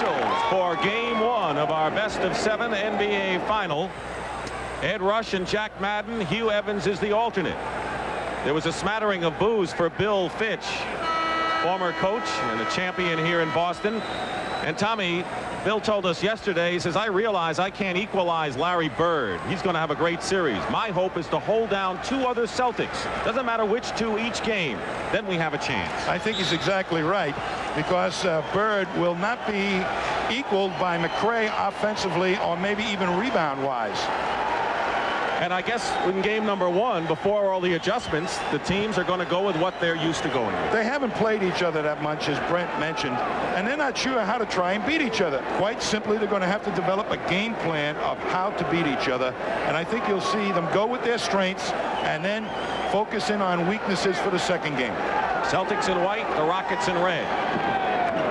officials for Game 1 of our best-of-7 NBA Final. Ed Rush and Jack Madden. Hugh Evans is the alternate. There was a smattering of boos for Bill Fitch, former coach and a champion here in Boston. And Tommy, Bill told us yesterday, he says, I realize I can't equalize Larry Bird. He's going to have a great series. My hope is to hold down 2 other Celtics. Doesn't matter which 2 each game. Then we have a chance. I think he's exactly right, because Bird will not be equaled by McRae offensively or maybe even rebound-wise. And I guess in game number 1, before all the adjustments, the teams are going to go with what they're used to going with. They haven't played each other that much, as Brent mentioned, and they're not sure how to try and beat each other. Quite simply, they're going to have to develop a game plan of how to beat each other. And I think you'll see them go with their strengths and then focus in on weaknesses for the second game. Celtics in white, the Rockets in red.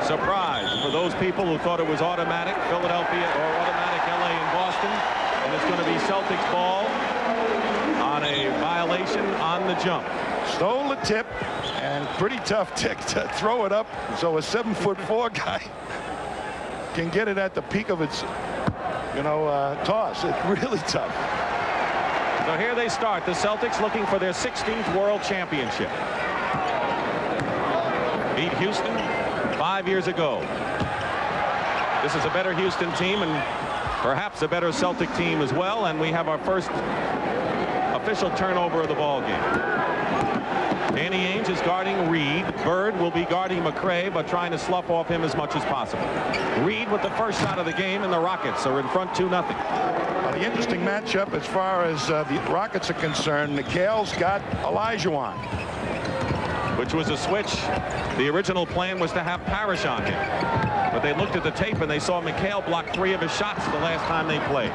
Surprise for those people who thought it was automatic Philadelphia or automatic LA in Boston. And it's going to be Celtics ball on a violation on the jump. Stole the tip, and pretty tough tick to throw it up so a 7'4" guy can get it at the peak of its, toss. It's really tough. So here they start. The Celtics looking for their 16th world championship. Beat Houston 5 years ago. This is a better Houston team and perhaps a better Celtic team as well, and we have our first official turnover of the ball game. Danny Ainge is guarding Reed. Bird will be guarding McRae, but trying to slough off him as much as possible. Reed with the first shot of the game, and the Rockets are in front 2-0. Well, the interesting matchup as far as the Rockets are concerned, McHale's got Olajuwon, which was a switch. The original plan was to have Parrish on him, but they looked at the tape and they saw McHale block 3 of his shots the last time they played.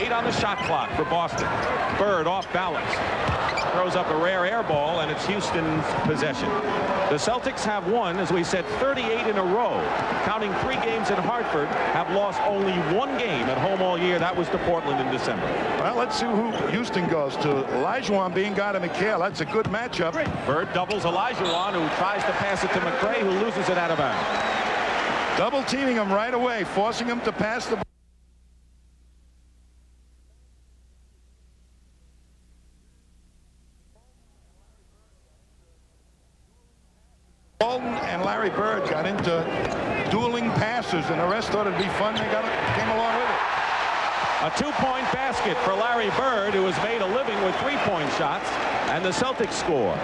8 on the shot clock for Boston. Bird off balance, throws up a rare air ball, and it's Houston's possession. The Celtics have won, as we said, 38 in a row. Counting 3 games in Hartford, have lost only 1 game at home all year. That was to Portland in December. Well, let's see who Houston goes to. Olajuwon being guarded McHale. That's a good matchup. Bird doubles Olajuwon, who tries to pass it to McRae, who loses it out of bounds. Double teaming him right away, forcing him to pass the Bolden and Larry Bird got into dueling passes, and the rest thought it'd be fun. They came along with it. A 2-point basket for Larry Bird, who has made a living with 3-point shots, and the Celtics score.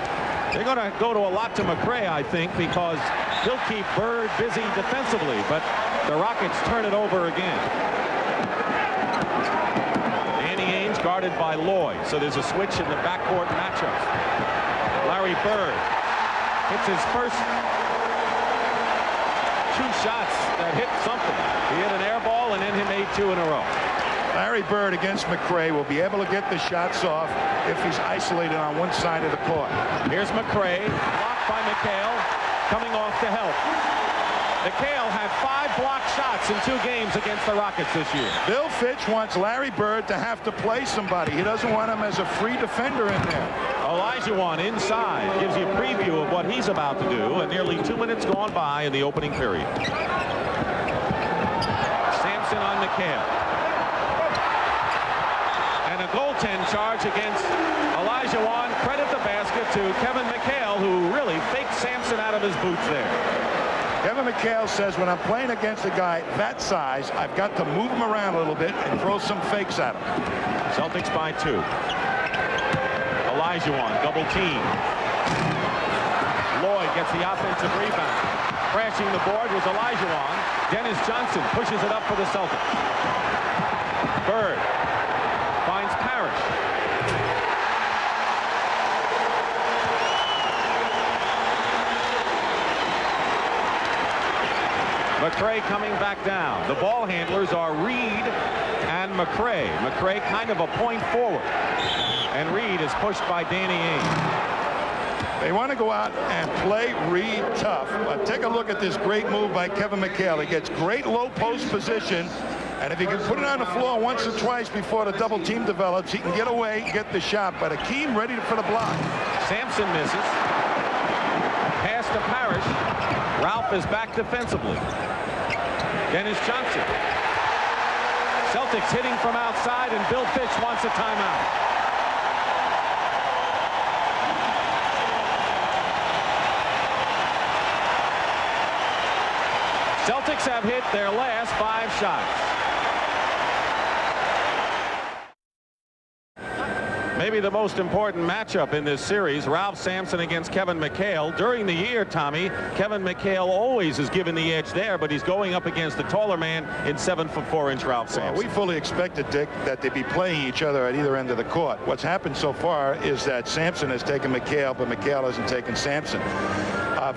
They're going to go to a lot to McRae, I think, because he'll keep Bird busy defensively, but the Rockets turn it over again. Danny Ainge guarded by Lloyd, so there's a switch in the backcourt matchups. Larry Bird hits his first 2 shots that hit something. He hit an air ball, and then he made 2 in a row. Larry Bird against McRae will be able to get the shots off if he's isolated on one side of the court. Here's McRae, blocked by McHale, coming off to help. McHale had 5 blocked shots in 2 games against the Rockets this year. Bill Fitch wants Larry Bird to have to play somebody. He doesn't want him as a free defender in there. Olajuwon inside gives you a preview of what he's about to do, and nearly 2 minutes gone by in the opening period. Sampson on McHale. And a goaltend charge against Olajuwon. Credit the basket to Kevin McHale, who really faked Sampson out of his boots there. Kevin McHale says, when I'm playing against a guy that size, I've got to move him around a little bit and throw some fakes at him. Celtics by 2. Olajuwon, double team. Lloyd gets the offensive rebound. Crashing the board was Olajuwon. Dennis Johnson pushes it up for the Celtics. Bird finds Parrish. McRae coming back down. The ball handlers are Reed and McRae. McRae kind of a point forward. And Reed is pushed by Danny Ainge. They want to go out and play Reed tough. But take a look at this great move by Kevin McHale. He gets great low post position. And if he can put it on the floor once or twice before the double team develops, he can get away, get the shot. But Hakeem ready for the block. Sampson misses. Pass to Parrish. Ralph is back defensively. Dennis Johnson. Celtics hitting from outside, and Bill Fitch wants a timeout. Celtics have hit their last 5 shots. Maybe the most important matchup in this series, Ralph Sampson against Kevin McHale. During the year, Tommy, Kevin McHale always is given the edge there, but he's going up against the taller man in 7'4" Ralph Sampson. Well, we fully expected, Dick, that they'd be playing each other at either end of the court. What's happened so far is that Sampson has taken McHale, but McHale hasn't taken Sampson.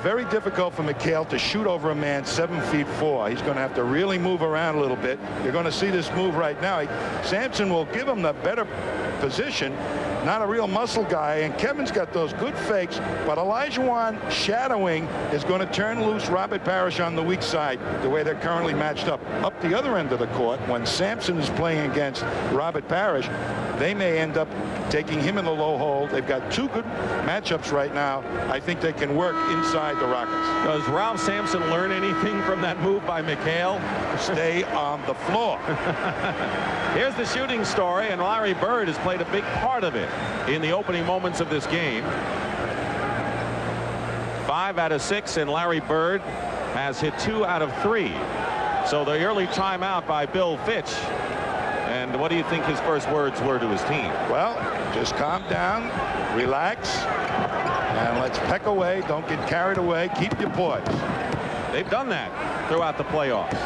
Very difficult for McHale to shoot over a man 7'4". He's going to have to really move around a little bit. You're going to see this move right now. Sampson will give him the better position. Not a real muscle guy, and Kevin's got those good fakes, but Olajuwon shadowing is going to turn loose Robert Parrish on the weak side, the way they're currently matched up. Up the other end of the court, when Sampson is playing against Robert Parrish, they may end up taking him in the low hole. They've got 2 good matchups right now. I think they can work inside the Rockets. Does Ralph Sampson learn anything from that move by McHale? Stay on the floor. Here's the shooting story, and Larry Bird has played a big part of it in the opening moments of this game. 5 out of 6, and Larry Bird has hit 2 out of 3. So the early timeout by Bill Fitch. And what do you think his first words were to his team? Well, just calm down, relax, and let's peck away. Don't get carried away. Keep your poise. They've done that throughout the playoffs,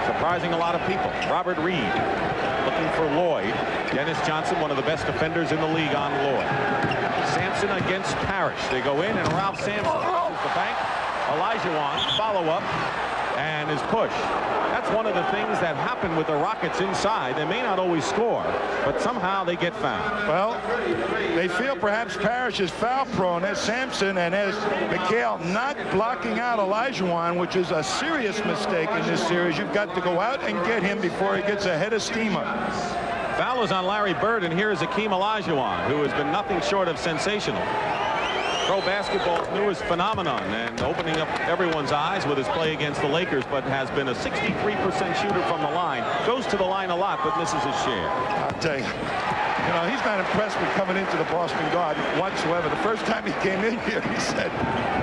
surprising a lot of people. Robert Reed looking for Lloyd. Dennis Johnson, one of the best defenders in the league, on Lloyd. Sampson against Parrish. They go in, and Ralph Sampson pushes the bank. Olajuwon follow-up and his push. That's one of the things that happen with the Rockets inside. They may not always score, but somehow they get fouled. Well, they feel perhaps Parrish is foul prone as Sampson, and as McHale not blocking out Olajuwon, which is a serious mistake in this series. You've got to go out and get him before he gets a head of steam up. Foul is on Larry Bird, and here is Hakeem Olajuwon, who has been nothing short of sensational. Pro basketball's newest phenomenon, and opening up everyone's eyes with his play against the Lakers, but has been a 63% shooter from the line. Goes to the line a lot, but misses his share. I'll tell you, he's not impressed with coming into the Boston Garden whatsoever. The first time he came in here, he said,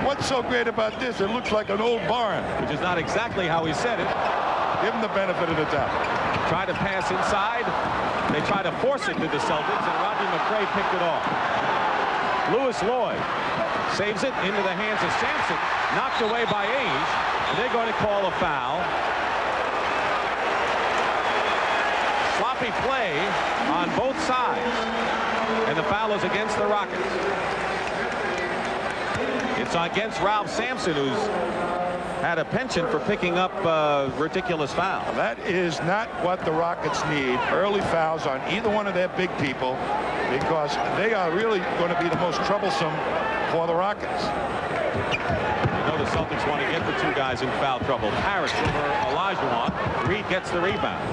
"What's so great about this? It looks like an old barn." Which is not exactly how he said it. Give him the benefit of the doubt. Try to pass inside. They try to force it to the Celtics, and Rodney McRae picked it off. Lewis Lloyd saves it into the hands of Sampson, knocked away by Age, and they're going to call a foul. Sloppy play on both sides, and the foul is against the Rockets. It's against Ralph Sampson, who's had a penchant for picking up ridiculous fouls. That is not what the Rockets need. Early fouls on either one of their big people, because they are really going to be the most troublesome for the Rockets. You know the Celtics want to get the 2 guys in foul trouble. Parrish over Olajuwon. Reed gets the rebound.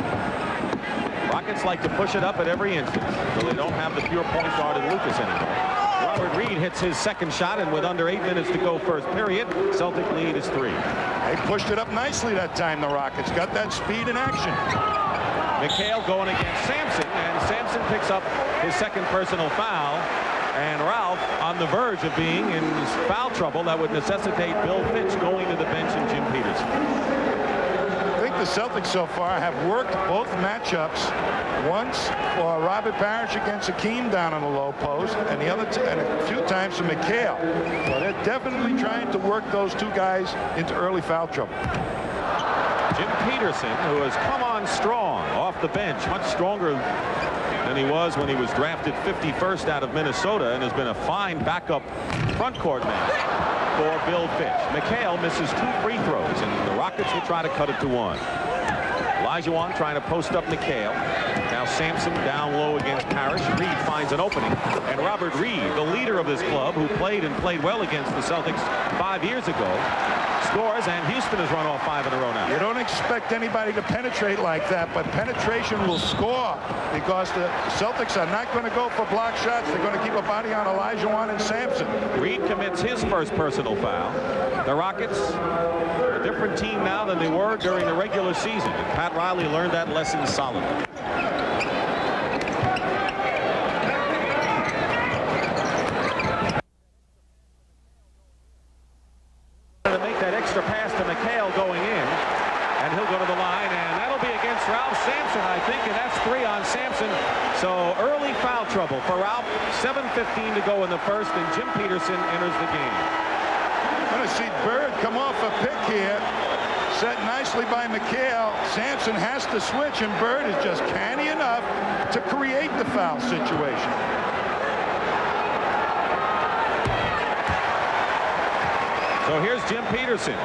Rockets like to push it up at every instance, so they don't have the pure point guard in Lucas anymore. Robert Reed hits his second shot, and with under 8 minutes to go first period, Celtic lead is 3. They pushed it up nicely that time, the Rockets. Got that speed in action. McHale going against Sampson, and Sampson picks up his second personal foul. And Ralph on the verge of being in foul trouble that would necessitate Bill Fitch going to the bench and Jim Peterson. I think the Celtics so far have worked both matchups. Once for Robert Parrish against Hakeem down on the low post, and and a few times for McHale. So they're definitely trying to work those 2 guys into early foul trouble. Jim Peterson, who has come on strong off the bench, much stronger than he was when he was drafted 51st out of Minnesota, and has been a fine backup front court man for Bill Fitch. McHale misses 2 free throws, and the Rockets will try to cut it to 1. Olajuwon trying to post up McHale. Now Sampson down low against Parrish. Reed finds an opening, and Robert Reed, the leader of this club, who played well against the Celtics 5 years ago, scores, and Houston has run off 5 in a row now. You don't expect anybody to penetrate like that, but penetration will score because the Celtics are not going to go for block shots. They're going to keep a body on Olajuwon and Sampson. Reed commits his first personal foul. The Rockets are a different team now than they were during the regular season, and Pat Riley learned that lesson solidly. To make that extra pass to McHale going in, and he'll go to the line, and that'll be against Ralph Sampson, I think, and that's 3 on Sampson. So early foul trouble for Ralph. 7:15 to go in the first, and Jim Peterson enters the game. Going to see Bird come off a pick here. Set nicely by McHale. Sampson has to switch, and Bird is just canny enough to create the foul situation. So here's Jim Peterson,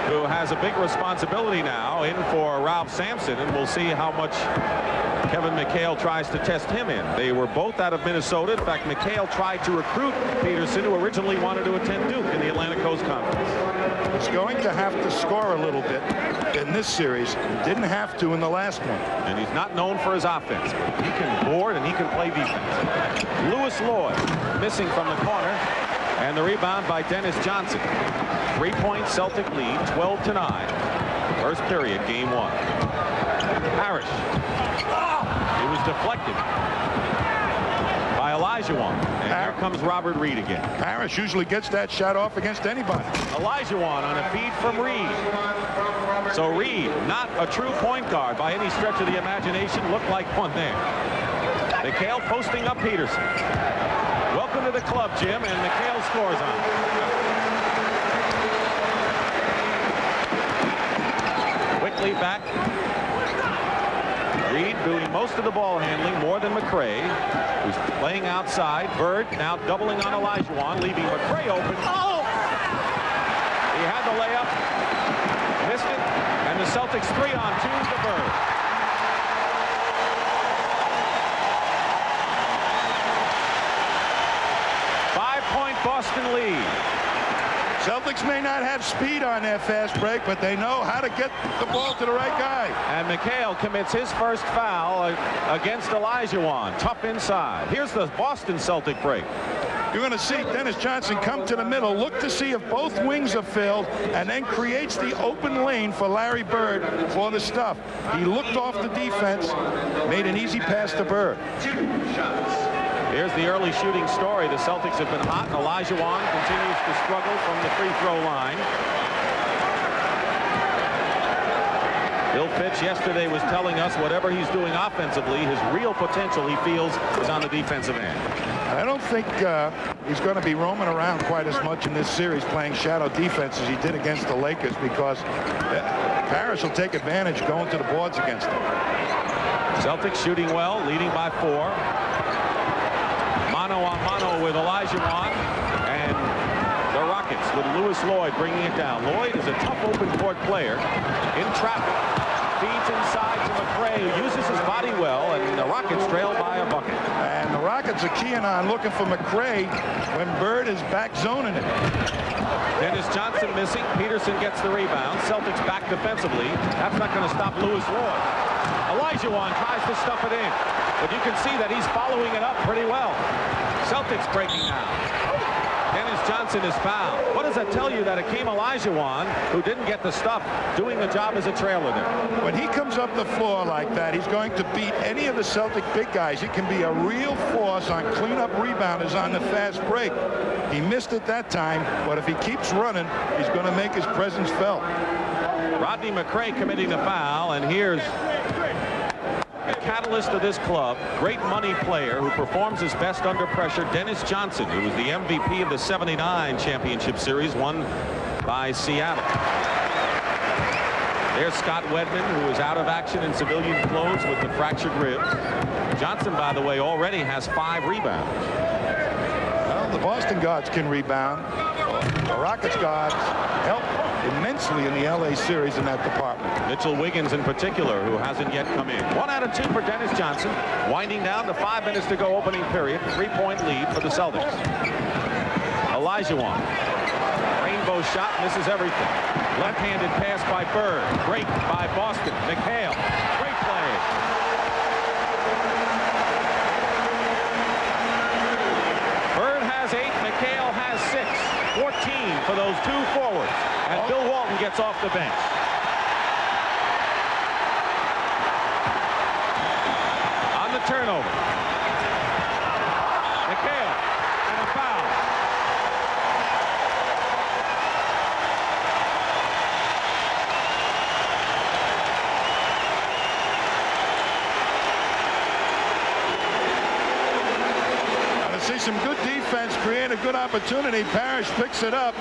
who has a big responsibility now in for Ralph Sampson, and we'll see how much Kevin McHale tries to test him in. They were both out of Minnesota. In fact, McHale tried to recruit Peterson, who originally wanted to attend Duke in the Atlantic Coast Conference. He's going to have to score a little bit in this series. He didn't have to in the last one. And he's not known for his offense, but he can board and he can play defense. Lewis Lloyd missing from the corner, and the rebound by Dennis Johnson. 3-point Celtic lead, 12-9. First period, game 1. Parrish. It was deflected by Olajuwon. And here comes Robert Reed again. Parrish usually gets that shot off against anybody. Olajuwon on a feed from Reed. So Reed, not a true point guard by any stretch of the imagination, looked like one there. McHale posting up Peterson. Welcome to the club, Jim, and McHale scores on it. Quickly back. Reed doing most of the ball handling, more than McRae, who's playing outside. Bird now doubling on Olajuwon, leaving McRae open. Oh! He had the layup, missed it, and the Celtics 3-on-2 to Bird. Five-point Boston lead. Celtics may not have speed on their fast break, but they know how to get the ball to the right guy. And McHale commits his first foul against Olajuwon. Tough inside. Here's the Boston Celtic break. You're going to see Dennis Johnson come to the middle, look to see if both wings are filled, and then creates the open lane for Larry Bird for the stuff. He looked off the defense, made an easy pass to Bird. Here's the early shooting story. The Celtics have been hot. Olajuwon continues to struggle from the free throw line. Bill Fitch yesterday was telling us whatever he's doing offensively, his real potential, he feels, is on the defensive end. I don't think he's going to be roaming around quite as much in this series playing shadow defense as he did against the Lakers, because Parrish will take advantage going to the boards against him. Celtics shooting well, leading by 4. Mano a mano with Olajuwon, and the Rockets with Lewis Lloyd bringing it down. Lloyd is a tough open court player in traffic. Feeds inside to McRae, who uses his body well, and the Rockets trail by a bucket. And the Rockets are keying on looking for McRae when Bird is back zoning it. Dennis Johnson missing. Peterson gets the rebound. Celtics back defensively. That's not going to stop Lewis Lloyd. Olajuwon tries to stuff it in, but you can see that he's following it up pretty well. Celtics breaking now. Dennis Johnson is fouled. What does that tell you? That Hakeem Olajuwon, who didn't get the stuff, doing the job as a trailer there. When he comes up the floor like that, he's going to beat any of the Celtic big guys. He can be a real force on cleanup rebounders on the fast break. He missed it that time, but if he keeps running, he's going to make his presence felt. Rodney McRae committing the foul, and here's the catalyst of this club, great money player who performs his best under pressure, Dennis Johnson, who was the MVP of the '79 championship series won by Seattle. There's Scott Wedman, who is out of action in civilian clothes with the fractured ribs. Johnson, by the way, already has 5 rebounds. Well, the Boston guards can rebound. The Rockets guards help immensely in the LA series in that department. Mitchell Wiggins in particular, who hasn't yet come in. 1 out of 2 for Dennis Johnson. Winding down to 5 minutes to go opening period. 3-point lead for the Celtics. Olajuwon. Rainbow shot, misses everything. Left-handed pass by Bird. Break by Boston. McHale. Great play. Bird has 8. McHale has 6. 14 for those two forwards. And Bill Walton gets off the bench. On the turnover. McHale and a foul. See some good defense, create a good opportunity. Parrish picks it up,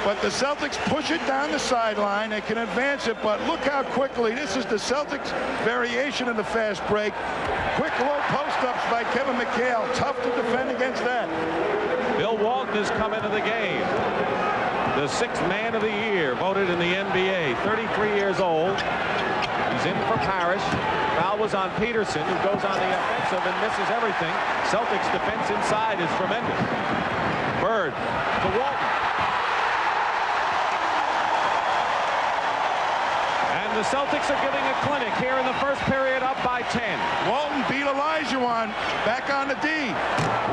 but the Celtics push it down the sideline. They can advance it, but look how quickly. This is the Celtics variation of the fast break. Quick low post-ups by Kevin McHale. Tough to defend against that. Bill Walton has come into the game. The 6th man of the year, voted in the NBA. 33 years old. He's in for Parrish. Foul was on Peterson, who goes on the offensive and misses everything. Celtics defense inside is tremendous. Bird to Walton. And the Celtics are giving a clinic here in the first period, up by 10. Walton beat Olajuwon back on the D.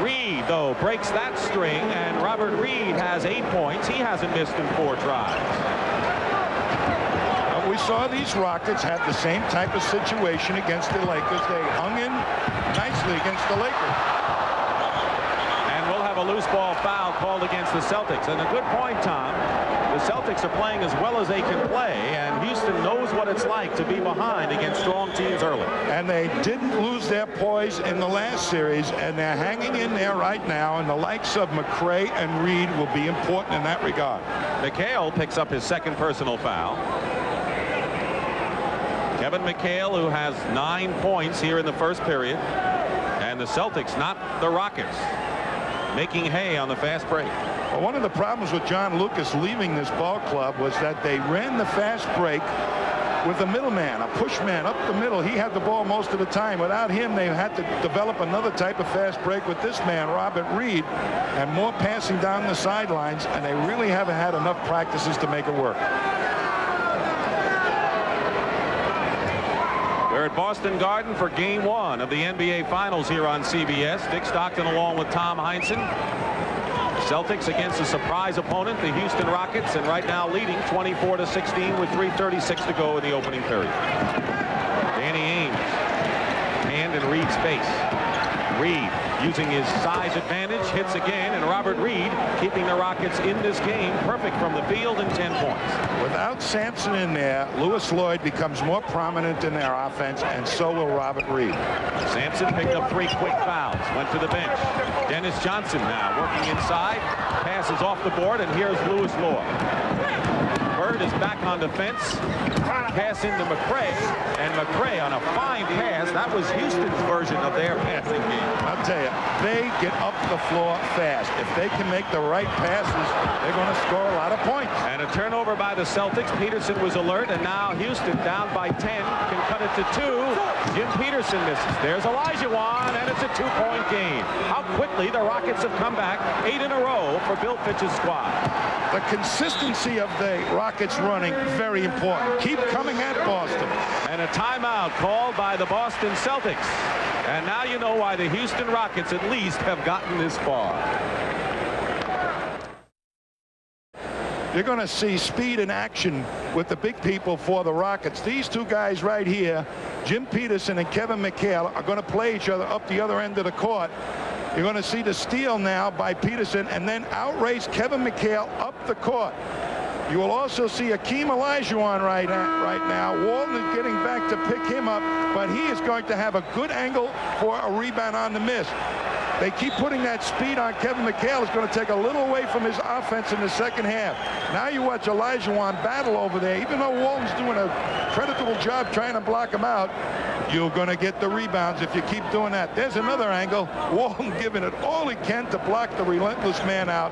Reed, though, breaks that string, and Robert Reed has 8 points. He hasn't missed in 4 tries. We saw these Rockets have the same type of situation against the Lakers. They hung in nicely against the Lakers. And we'll have a loose ball foul called against the Celtics. And a good point, Tom. The Celtics are playing as well as they can play, and Houston knows what it's like to be behind against strong teams early. And they didn't lose their poise in the last series, and they're hanging in there right now, and the likes of McRae and Reed will be important in that regard. McHale picks up his 2nd personal foul. Kevin McHale, who has 9 points here in the first period. And the Celtics, not the Rockets, making hay on the fast break. Well, one of the problems with John Lucas leaving this ball club was that they ran the fast break with a middleman, a push man up the middle. He had the ball most of the time. Without him, they had to develop another type of fast break with this man, Robert Reed, and more passing down the sidelines, and they really haven't had enough practices to make it work. We're at Boston Garden for Game 1 of the NBA Finals here on CBS. Dick Stockton along with Tom Heinsohn. Celtics against a surprise opponent, the Houston Rockets, and right now leading 24-16 with 3:36 to go in the opening period. Danny Ainge, hand in Reed's face. Reed, using his size advantage, hits again, and Robert Reed keeping the Rockets in this game, perfect from the field and 10 points. Without Sampson in there, Lewis Lloyd becomes more prominent in their offense, and so will Robert Reed. Sampson picked up 3 quick fouls, went to the bench. Dennis Johnson now working inside, passes off the board, and here's Lewis Lloyd. Bird is back on defense. Pass into McRae, and McRae on a fine pass. That was Houston's version of their passing game. I'll tell you, they get up the floor fast. If they can make the right passes, they're going to score a lot of points. And a turnover by the Celtics. Peterson was alert, and now Houston down by 10 can cut it to 2. Jim Peterson misses. There's Olajuwon, and it's a 2-point game. How quickly the Rockets have come back, 8 in a row for Bill Fitch's squad. The consistency of the Rockets running, very important. Keep coming at Boston. And a timeout called by the Boston Celtics. And now you know why the Houston Rockets at least have gotten this far. You're going to see speed in action with the big people for the Rockets. These two guys right here, Jim Peterson and Kevin McHale, are going to play each other up the other end of the court. You're going to see the steal now by Peterson and then outrace Kevin McHale up the court. You will also see Hakeem Olajuwon right now. Walton is getting back to pick him up, but he is going to have a good angle for a rebound on the miss. They keep putting that speed on Kevin McHale. It's going to take a little away from his offense in the second half. Now you watch Olajuwon battle over there. Even though Walton's doing a creditable job trying to block him out, you're going to get the rebounds if you keep doing that. There's another angle. Walton giving it all he can to block the relentless man out,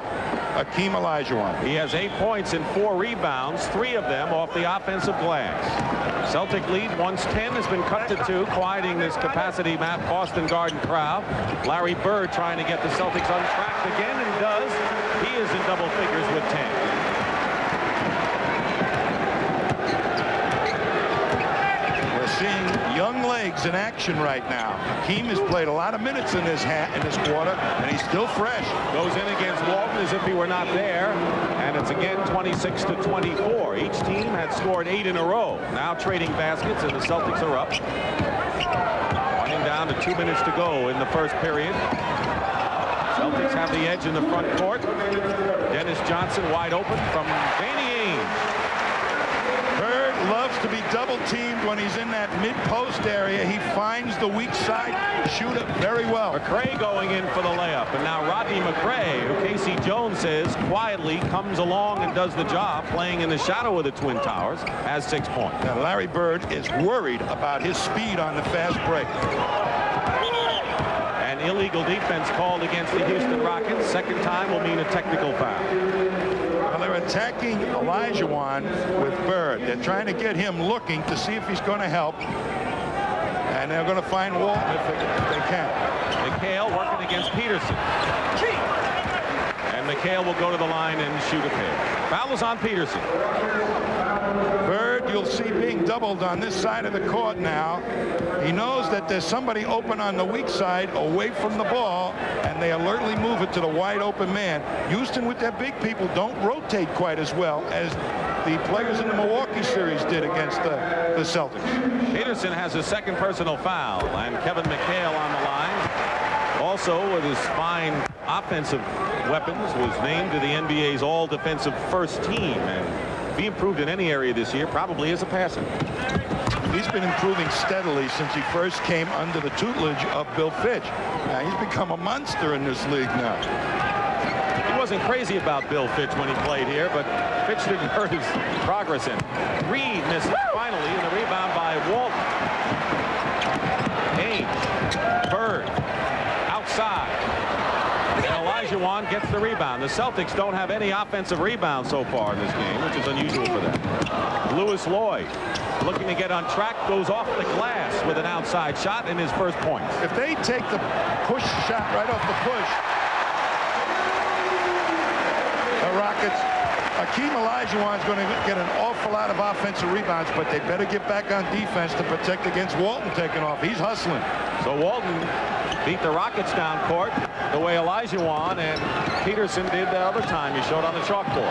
Hakeem Olajuwon. He has 8 points and 4 rebounds, 3 of them off the offensive glass. Celtic lead once 10 has been cut to 2, quieting this capacity map Boston Garden crowd. Larry Bird trying to get the Celtics on track again, and does. He is in double figures with 10. legs in action right now. Hakeem has played a lot of minutes in this quarter, and he's still fresh. Goes in against Walton as if he were not there, and it's again 26-24. Each team had scored 8 in a row. Now trading baskets, and the Celtics are up. Running down to 2 minutes to go in the first period. Celtics have the edge in the front court. Dennis Johnson wide open from Danny Ainge. Bird loves to be double teamed when he's in that mid-post area. He finds the weak side shooter very well. McRae going in for the layup, and now Rodney McRae, who Casey Jones says quietly comes along and does the job, playing in the shadow of the Twin Towers, has 6 points. Now Larry Bird is worried about his speed on the fast break. An illegal defense called against the Houston Rockets. Second time will mean a technical foul. Well, they're attacking Olajuwon with Bird. They're trying to get him looking to see if he's going to help. And they're going to find Walton if they can. McHale working against Peterson. And McHale will go to the line and shoot a pair. Foul is on Peterson. Bird, you'll see being doubled on this side of the court now. He knows that there's somebody open on the weak side away from the ball, and they alertly move it to the wide open man. Houston, with their big people, don't rotate quite as well as the players in the Milwaukee series did against the Celtics. Peterson has his second personal foul, and Kevin McHale on the line. Also, with his fine offensive weapons, was named to the NBA's all-defensive first team, and if he improved in any area this year, probably as a passer. He's been improving steadily since he first came under the tutelage of Bill Fitch. Now he's become a monster in this league now. He wasn't crazy about Bill Fitch when he played here, but Fitch didn't hurt his progress in. Reed misses finally, and the rebound by Walton. Ainge, Bird, outside. And Olajuwon gets the rebound. The Celtics don't have any offensive rebounds so far in this game, which is unusual for them. Lewis Lloyd, looking to get on track, goes off the glass with an outside shot in his first point. If they take the push shot right off the push, the Rockets, Hakeem Olajuwon is going to get an awful lot of offensive rebounds, but they better get back on defense to protect against Walton taking off. He's hustling. So Walton beat the Rockets down court the way Olajuwon and Peterson did the other time he showed on the chalkboard.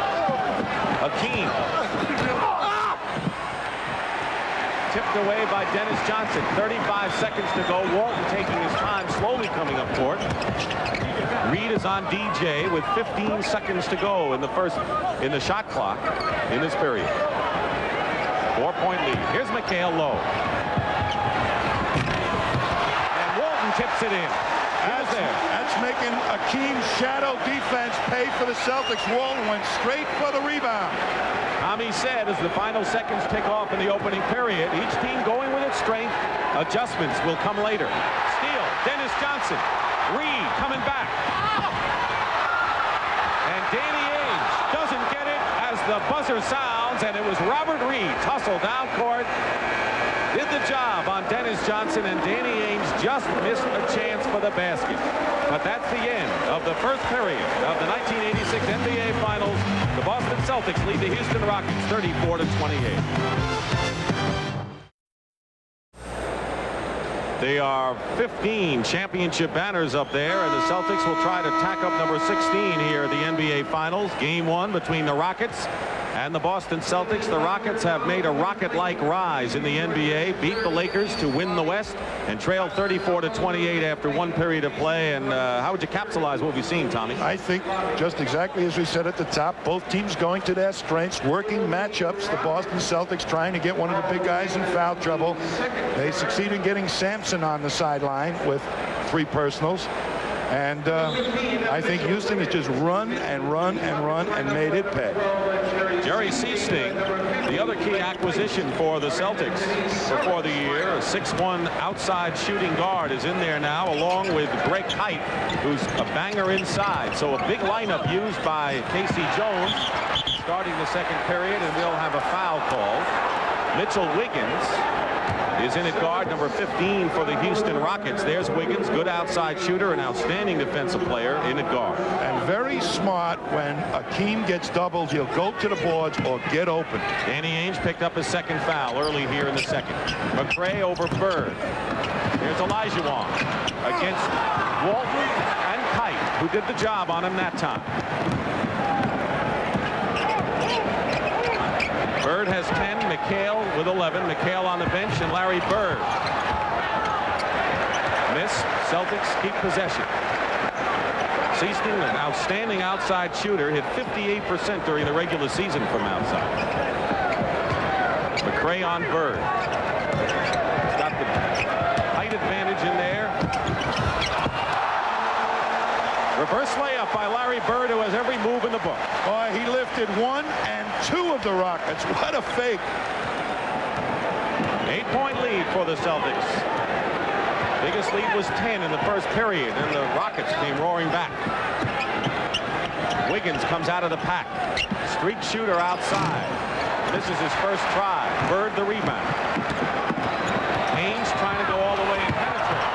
Hakeem. Tipped away by Dennis Johnson. 35 seconds to go. Walton taking his time, slowly coming up court. Reed is on DJ with 15 seconds to go in the shot clock in this period. 4-point lead. Here's McHale low. And Walton tips it in. That's making Hakeem's shadow defense pay for the Celtics. Walton went straight for the rebound. Tommy said as the final seconds tick off in the opening period, each team going with its strength. Adjustments will come later. Steal, Dennis Johnson. Reed coming back. And Danny Ainge doesn't get it as the buzzer sounds, and it was Robert Reed, hustle down court, did the job on Dennis Johnson, and Danny Ainge just missed a chance for the basket. But that's the end of the first period of the 1986 NBA Finals. The Boston Celtics lead the Houston Rockets 34-28. There are 15 championship banners up there, and the Celtics will try to tack up number 16 here at the NBA Finals. Game 1 between the Rockets and the Boston Celtics. The Rockets have made a rocket-like rise in the NBA, beat the Lakers to win the West, and trailed 34-28 after one period of play. And how would you capitalize what we've seen, Tommy? I think just exactly as we said at the top, both teams going to their strengths, working matchups. The Boston Celtics trying to get one of the big guys in foul trouble. They succeed in getting Sampson on the sideline with 3 personals. And I think Houston has just run and run and run and made it pay. Jerry Seasting, the other key acquisition for the Celtics before the year, a 6'1" outside shooting guard, is in there now, along with Greg Kite, who's a banger inside. So a big lineup used by Casey Jones starting the second period, and we'll have a foul called. Mitchell Wiggins is in at guard, number 15 for the Houston Rockets. There's Wiggins, good outside shooter, an outstanding defensive player in at guard. And very smart when Hakeem gets doubled, he'll go to the boards or get open. Danny Ainge picked up his second foul early here in the second. McRae over Bird. There's Olajuwon against Walton and Kite, who did the job on him that time. Bird has 10, McHale with 11. McHale on the bench, and Larry Bird. Miss. Celtics keep possession. Seaston, an outstanding outside shooter, hit 58% during the regular season from outside. McRae on Bird. He's got the height advantage in there. Reverse layup by Larry Bird, who has every move in the book. Boy, he lifted 1 and 2 of the Rockets. What a fake. 8-point lead for the Celtics. Biggest lead was 10 in the first period, and the Rockets came roaring back. Wiggins comes out of the pack. Streak shooter outside. Misses his first try. Bird the rebound. Ainge trying to go all the way and penetrate.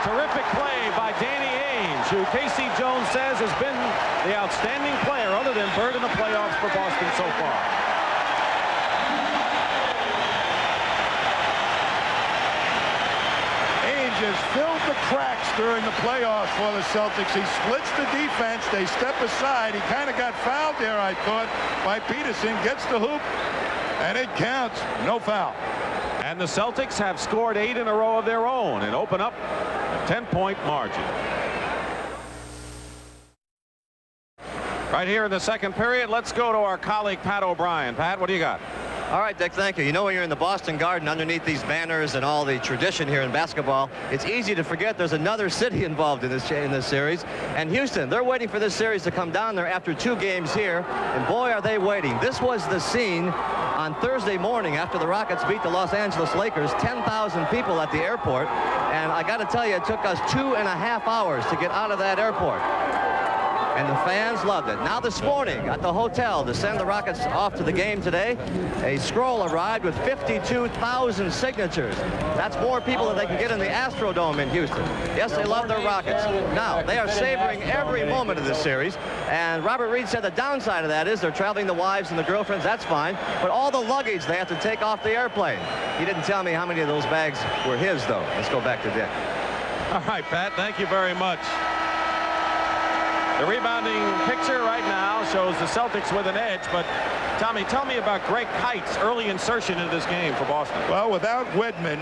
Terrific play by Danny Ainge, who Casey Jones says has been the outstanding player other than Bird in the playoffs for Boston so far. Ainge has filled the cracks during the playoffs for the Celtics. He splits the defense. They step aside. He kind of got fouled there, I thought, by Peterson. Gets the hoop, and it counts. No foul. And the Celtics have scored 8 in a row of their own and open up a 10-point margin. Right here in the second period, let's go to our colleague Pat O'Brien. Pat, what do you got? All right, Dick, thank you. You know, when you're in the Boston Garden underneath these banners and all the tradition here in basketball, it's easy to forget there's another city involved in this series. And Houston, they're waiting for this series to come down there after 2 games here. And boy, are they waiting. This was the scene on Thursday morning after the Rockets beat the Los Angeles Lakers. 10,000 people at the airport. And I got to tell you, it took us 2.5 hours to get out of that airport. And the fans loved it. Now this morning at the hotel to send the Rockets off to the game today, a scroll arrived with 52,000 signatures. That's more people than they can get in the Astrodome in Houston. Yes, they love their Rockets. Now, they are savoring every moment of this series. And Robert Reed said the downside of that is they're traveling the wives and the girlfriends. That's fine. But all the luggage they have to take off the airplane. He didn't tell me how many of those bags were his, though. Let's go back to Dick. All right, Pat, thank you very much. The rebounding picture right now shows the Celtics with an edge, but Tommy, tell me about Greg Kite's early insertion into this game for Boston. Well, without Wedman,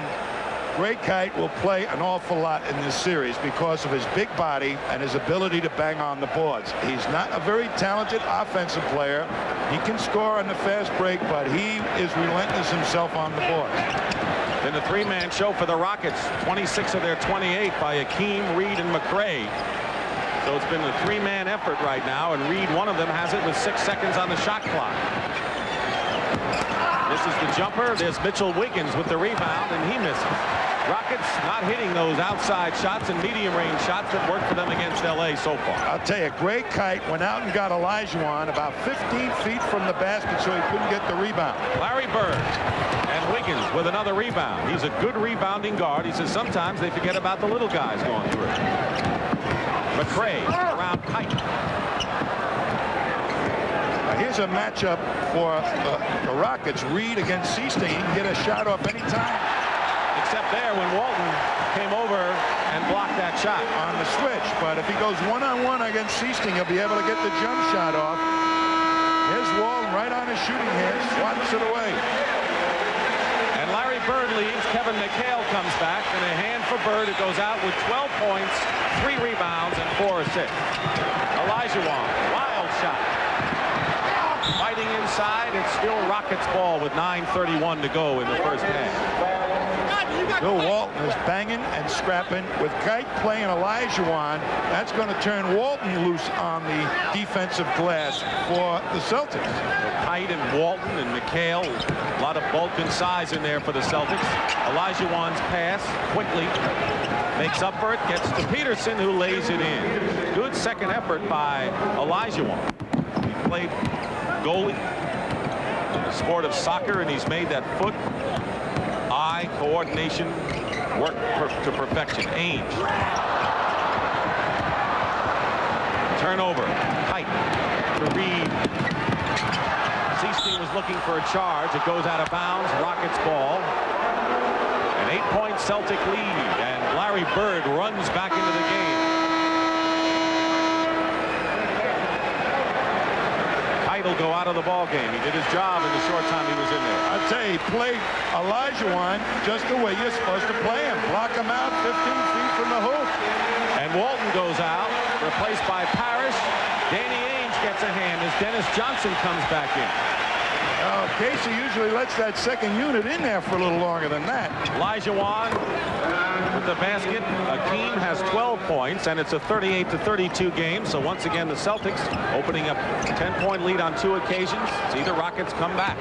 Greg Kite will play an awful lot in this series because of his big body and his ability to bang on the boards. He's not a very talented offensive player. He can score on the fast break, but he is relentless himself on the boards. Then the 3-man show for the Rockets, 26 of their 28 by Hakeem, Reed, and McRae. So it's been a 3-man effort right now, and Reed, one of them, has it with 6 seconds on the shot clock. This is the jumper. There's Mitchell Wiggins with the rebound, and he misses. Rockets not hitting those outside shots and medium range shots that worked for them against L.A. so far. I'll tell you, Greg Kite went out and got Olajuwon about 15 feet from the basket so he couldn't get the rebound. Larry Bird and Wiggins with another rebound. He's a good rebounding guard. He says sometimes they forget about the little guys going through. McRae around Kite. Here's a matchup for the Rockets. Reed against Seaston. He can get a shot off anytime. Except there when Walton came over and blocked that shot on the switch. But if he goes one-on-one against Seaston, he'll be able to get the jump shot off. Here's Walton right on his shooting hand. Swats it away. And Larry Bird leaves. Kevin McHale comes back. And a hand for Bird. It goes out with 12 points, 3 rebounds, and 4 assists. Olajuwon, wild shot. Fighting inside. It's still Rockets ball with 9:31 to go in the first half. Bill Walton is banging and scrapping with Kite playing Olajuwon. That's going to turn Walton loose on the defensive glass for the Celtics. Kite and Walton and McHale, a lot of bulk and size in there for the Celtics. Olajuwon's pass quickly makes up for it, gets to Peterson, who lays it in. Good second effort by Olajuwon. He played goalie in the sport of soccer, and he's made that foot, eye, eye coordination work to perfection. Ainge. Turnover. Height to Reed. Seasteen was looking for a charge. It goes out of bounds. Rockets ball. An 8-point Celtic lead, and Larry Bird runs back into the game. Height will go out of the ball game. He did his job in the short time he was in there. I'd say he played Olajuwon just the way you're supposed to play him. Block him out 15 feet from the hoop. And Walton goes out, replaced by Parrish. Danny Ainge gets a hand as Dennis Johnson comes back in. Casey usually lets that second unit in there for a little longer than that. Olajuwon with the basket. Hakeem has 12 points, and it's a 38-32 game. So once again, the Celtics opening up a 10-point lead on 2 occasions. See the Rockets come back.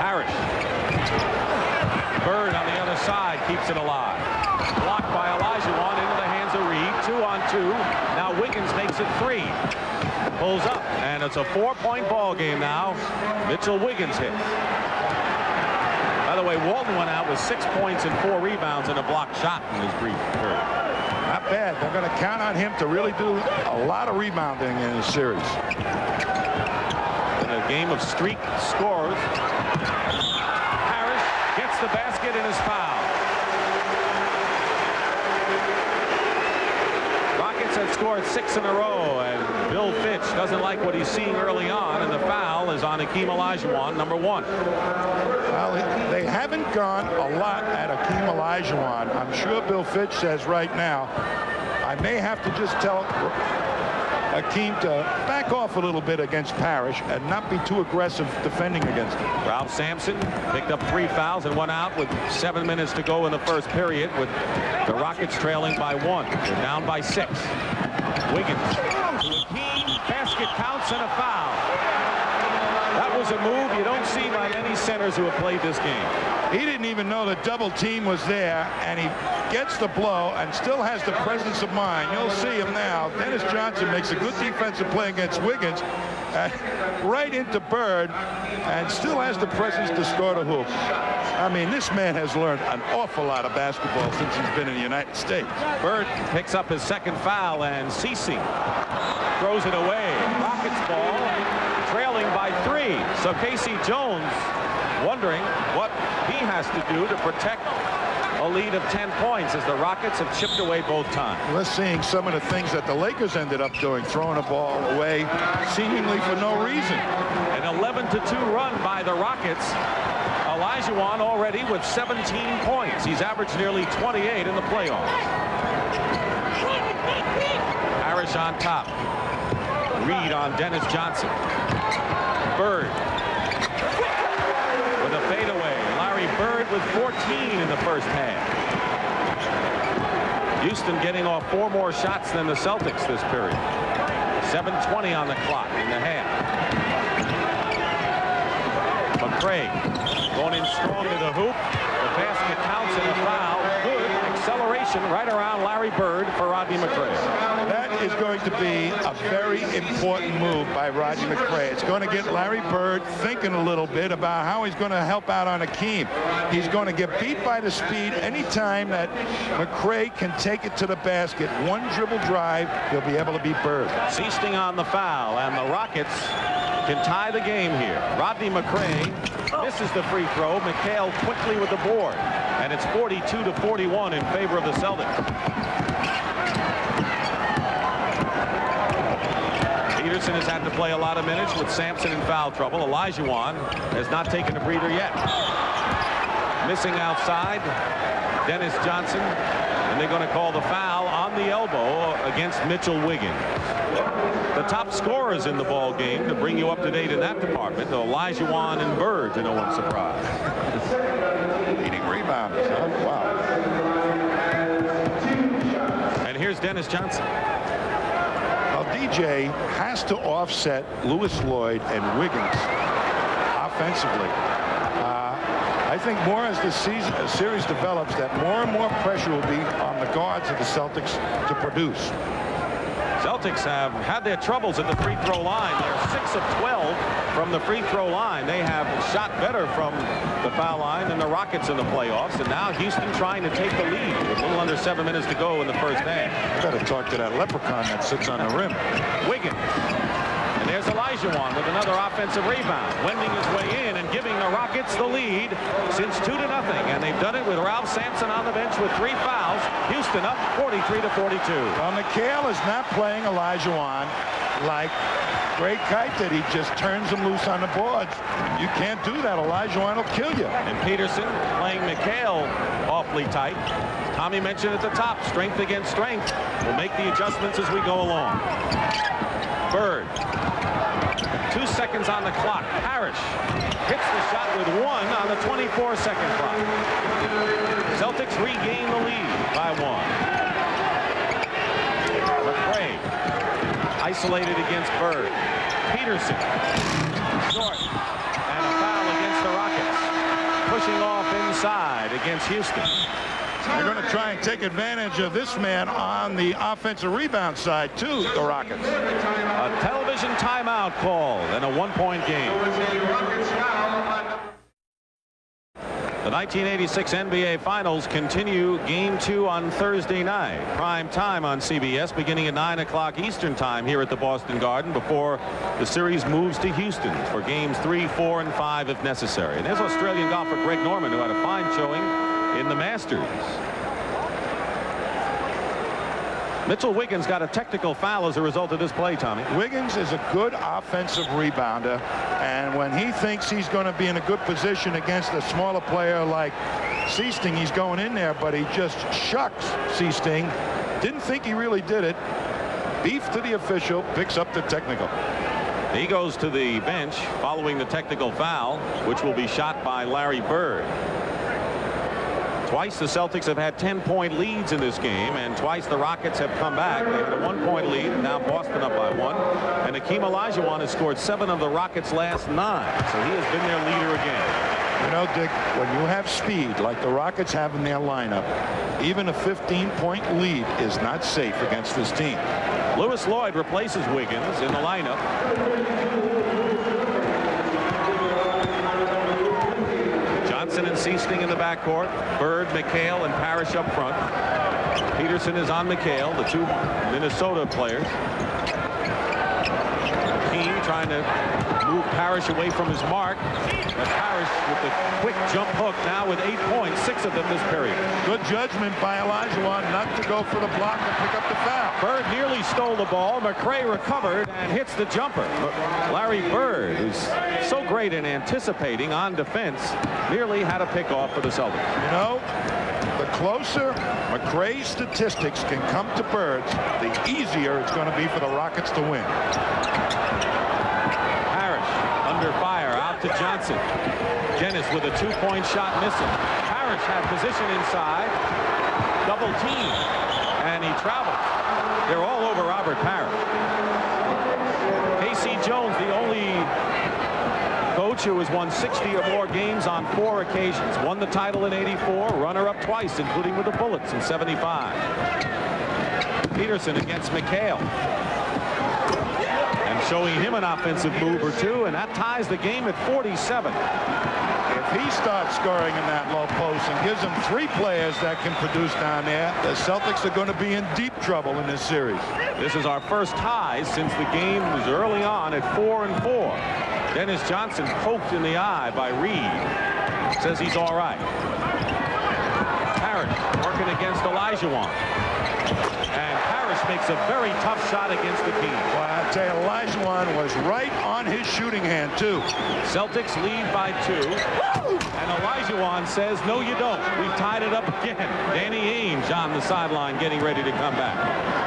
Parrish. Bird on the other side keeps it alive. Blocked by Olajuwon into the hands of Reed. 2-on-2. Now Wiggins makes it 3. Pulls up, and it's a 4-point ball game now. Mitchell Wiggins hit. By the way, Walton went out with 6 points and 4 rebounds and a blocked shot in his brief period. Not bad. They're going to count on him to really do a lot of rebounding in this series. In a game of streak scores, Parrish gets the basket and is fouled. Rockets had scored 6 in a row, and Bill Fitch doesn't like what he's seeing early on, and the foul is on Hakeem Olajuwon, number 1. Well, they haven't gone a lot at Hakeem Olajuwon. I'm sure Bill Fitch says right now, I may have to just tell Hakeem to back off a little bit against Parrish and not be too aggressive defending against him. Ralph Sampson picked up 3 fouls and went out with 7 minutes to go in the first period, with the Rockets trailing by 1. They're down by 6. Wiggins to Hakeem. Basket counts and a foul. That was a move you don't see by any centers who have played this game. He didn't even know the double team was there, and he gets the blow and still has the presence of mind. You'll see him now. Dennis Johnson makes a good defensive play against Wiggins, right into Bird, and still has the presence to score the hoop. I mean, this man has learned an awful lot of basketball since he's been in the United States. Bird picks up his second foul, and Cece throws it away. Rockets ball, trailing by 3. So Casey Jones wondering what he has to do to protect a lead of 10 points as the Rockets have chipped away both times. We're seeing some of the things that the Lakers ended up doing, throwing a ball away seemingly for no reason. An 11-2 run by the Rockets. Olajuwon already with 17 points. He's averaged nearly 28 in the playoffs. Parrish on top. Reed on Dennis Johnson. Bird with a fadeaway. Larry Bird with 14 in the first half. Houston getting off 4 more shots than the Celtics this period. 7:20 on the clock in the half. McCray going in strong to the hoop. The basket counts and a foul. Good acceleration right around Larry Bird for Rodney McCray. That is going to be a very important move by Rodney McCray. It's going to get Larry Bird thinking a little bit about how he's going to help out on Hakeem. He's going to get beat by the speed anytime that McCray can take it to the basket. One dribble drive, he'll be able to beat Bird. Seasting on the foul, and the Rockets can tie the game here. Rodney McCray misses the free throw. McHale quickly with the board, and it's 42-41 in favor of the Celtics. Peterson has had to play a lot of minutes with Sampson in foul trouble. Olajuwon has not taken a breather yet. Missing outside, Dennis Johnson, and they're going to call the foul on the elbow against Mitchell Wiggins. The top scorers in the ball game, to bring you up to date in that department, Olajuwon and Bird, to no one's surprise. Leading rebounders, huh? Wow. And here's Dennis Johnson. Well, DJ has to offset Lewis Lloyd and Wiggins offensively. I think more as the series develops, that more and more pressure will be on the guards of the Celtics to produce. Celtics have had their troubles at the free throw line. They're 6 of 12 from the free throw line. They have shot better from the foul line than the Rockets in the playoffs. And now Houston trying to take the lead with a little under 7 minutes to go in the first half. Got to talk to that leprechaun that sits on the rim. Wiggins. And there's Olajuwon with another offensive rebound, wending his way in and giving the Rockets the lead since 2-0. And they've done it with Ralph Sampson on the bench with 3 fouls. Houston up 43-42. Well, McHale is not playing Olajuwon like Greg Kite did. He just turns him loose on the boards. You can't do that. Olajuwon will kill you. And Peterson playing McHale awfully tight. Tommy mentioned at the top, strength against strength. We'll make the adjustments as we go along. Bird. 2 seconds on the clock. Parrish hits the shot with 1 on the 24-second clock. Celtics regain the lead by 1. McRae isolated against Bird. Peterson short, and a foul against the Rockets. Pushing off inside against Houston. They're going to try and take advantage of this man on the offensive rebound side, too, the Rockets. A television timeout call and a 1-point game. The 1986 NBA Finals continue Game 2 on Thursday night. Prime time on CBS beginning at 9 o'clock Eastern time here at the Boston Garden before the series moves to Houston for Games 3, 4, and 5 if necessary. And there's Australian golfer Greg Norman, who had a fine showing in the Masters. Mitchell Wiggins got a technical foul as a result of this play, Tommy. Wiggins is a good offensive rebounder, and when he thinks he's going to be in a good position against a smaller player like Seasting, he's going in there, but he just shucks Seasting. Didn't think he really did it. Beef to the official, picks up the technical. He goes to the bench following the technical foul, which will be shot by Larry Bird. Twice the Celtics have had 10-point leads in this game, and twice the Rockets have come back. They had a 1-point lead, and now Boston up by 1. And Hakeem Olajuwon has scored 7 of the Rockets' last 9, so he has been their leader again. You know, Dick, when you have speed like the Rockets have in their lineup, even a 15-point lead is not safe against this team. Lewis Lloyd replaces Wiggins in the lineup. Johnson and Seasting in the backcourt. Bird, McHale, and Parrish up front. Peterson is on McHale, the 2 Minnesota players. Hakeem trying to move Parrish away from his mark. But Parrish with the quick jump hook now with 8 points, 6 of them this period. Good judgment by Olajuwon not to go for the block and pick up the foul. Bird nearly stole the ball. McRae recovered and hits the jumper. Larry Bird, who's so great in anticipating on defense, nearly had a pick off for the Celtics. You know, the closer McRae's statistics can come to Bird's, the easier it's going to be for the Rockets to win. Parrish under fire, out to Johnson. Dennis with a 2-point shot missing. Parrish had position inside, double team, and he travels. They're all over Robert Parrish. K.C. Jones, the only coach who has won 60 or more games on 4 occasions. Won the title in '84, runner-up twice, including with the Bullets in '75. Peterson against McHale. And showing him an offensive move or 2, and that ties the game at 47. If he starts scoring in that low post and gives them 3 players that can produce down there, the Celtics are going to be in deep trouble in this series. This is our first tie since the game was early on at 4-4. Dennis Johnson poked in the eye by Reed. Says he's all right. Parrish working against Olajuwon. And Parrish makes a very tough shot against the team. Well, I tell you, Olajuwon was right on his shooting hand, too. Celtics lead by 2. And Olajuwon says, no, you don't. We've tied it up again. Danny Ainge on the sideline getting ready to come back.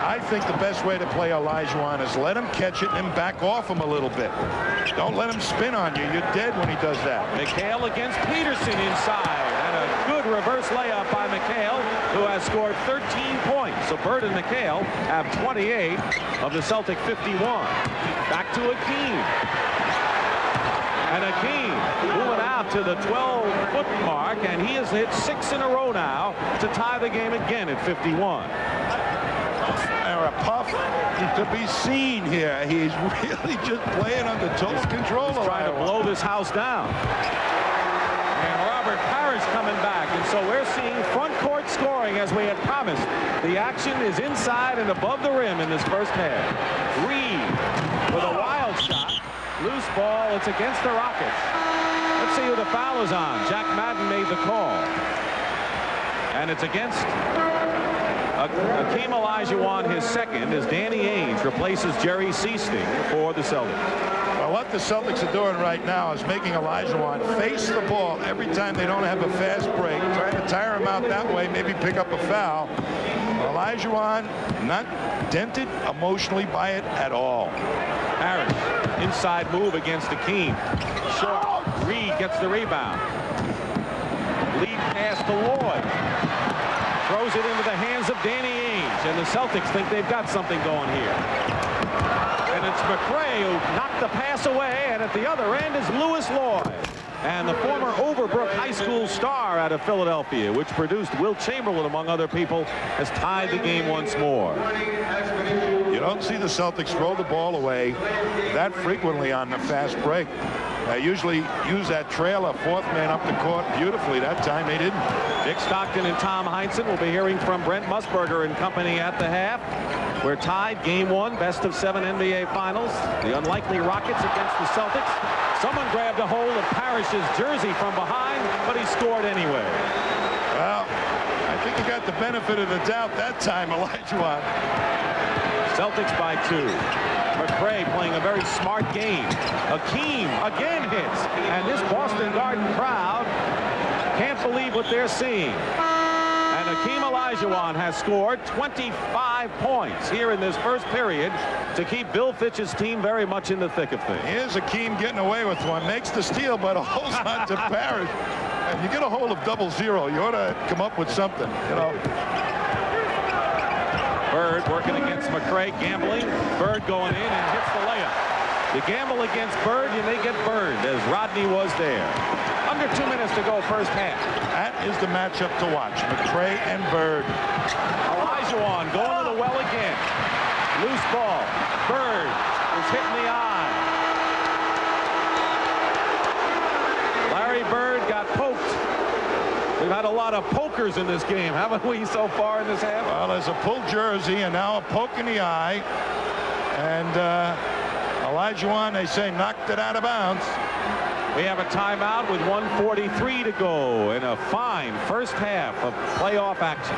I think the best way to play Olajuwon is let him catch it and then back off him a little bit. Don't let him spin on you. You're dead when he does that. McHale against Peterson inside. And a good reverse layup by McHale, who has scored 13 points. So Bird and McHale have 28 of the Celtic 51. Back to Hakeem. And Hakeem moving out to the 12-foot mark, and he has hit 6 in a row now to tie the game again at 51. or a puff to be seen here. He's really just playing under total control. He's trying to blow this house down. And Robert Parrish coming back. And so we're seeing front court scoring as we had promised. The action is inside and above the rim in this first half. Reed with a wild shot. Loose ball. It's against the Rockets. Let's see who the foul is on. Jack Madden made the call. And it's against Hakeem Olajuwon, his second, as Danny Ainge replaces Jerry Seasting for the Celtics. Well, what the Celtics are doing right now is making Olajuwon face the ball every time they don't have a fast break, trying to tire him out that way, maybe pick up a foul. Olajuwon not dented emotionally by it at all. Parrish, inside move against Hakeem. Short. Reed gets the rebound. Lead pass to Lloyd. Throws it into the hands of Danny Ainge, and the Celtics think they've got something going here. And it's McRae who knocked the pass away, and at the other end is Lewis Lloyd. And the former Overbrook High School star out of Philadelphia, which produced Wilt Chamberlain, among other people, has tied the game once more. You don't see the Celtics throw the ball away that frequently on the fast break. They usually use that trailer, fourth man up the court beautifully. That time they didn't. Dick Stockton and Tom Heinsohn will be hearing from Brent Musburger and company at the half. We're tied, game one, best of 7 NBA Finals. The unlikely Rockets against the Celtics. Someone grabbed a hold of Parrish's jersey from behind, but he scored anyway. Well, I think he got the benefit of the doubt that time, Olajuwon. Celtics by 2. McRae playing a very smart game. Hakeem again hits, and this Boston Garden crowd can't believe what they're seeing. And Hakeem Olajuwon has scored 25 points here in this first period to keep Bill Fitch's team very much in the thick of things. Here's Hakeem getting away with one. Makes the steal, but holds on to Parrish. And you get a hold of 0-0, you ought to come up with something, you know. Bird working against McRae, gambling. Bird going in and hits the layup. You gamble against Bird, you may get burned, as Rodney was there. Under 2 minutes to go, first half. That is the matchup to watch, McRae and Bird. Olajuwon going to the well again. Loose ball. Bird is hitting the eye. Larry Bird got poked. We've had a lot of pokers in this game, haven't we, so far in this half? Well, there's a pulled jersey and now a poke in the eye. And Olajuwon, they say, knocked it out of bounds. We have a timeout with 1:43 to go in a fine first half of playoff action.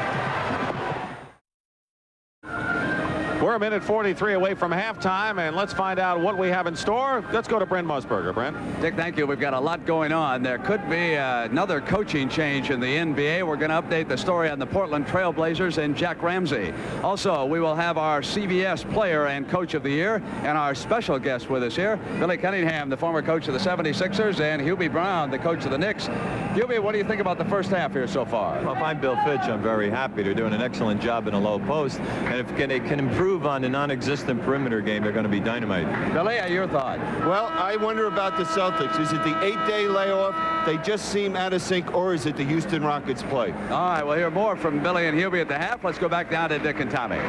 We're a minute 43 away from halftime, and let's find out what we have in store. Let's go to Brent Musburger. Brent. Dick, thank you. We've got a lot going on. There could be another coaching change in the NBA. We're going to update the story on the Portland Trail Blazers and Jack Ramsey. Also, we will have our CBS Player and Coach of the Year, and our special guest with us here, Billy Cunningham, the former coach of the 76ers, and Hubie Brown, the coach of the Knicks. Hubie, what do you think about the first half here so far? Well, if I'm Bill Fitch, I'm very happy. They're doing an excellent job in a low post, and if they can improve on the non-existent perimeter game, they're going to be dynamite. Billy, your thought? Well, I wonder about the Celtics. Is it the 8-day layoff? They just seem out of sync, or is it the Houston Rockets play? All right, we'll hear more from Billy and Hubie at the half. Let's go back down to Dick and Tommy.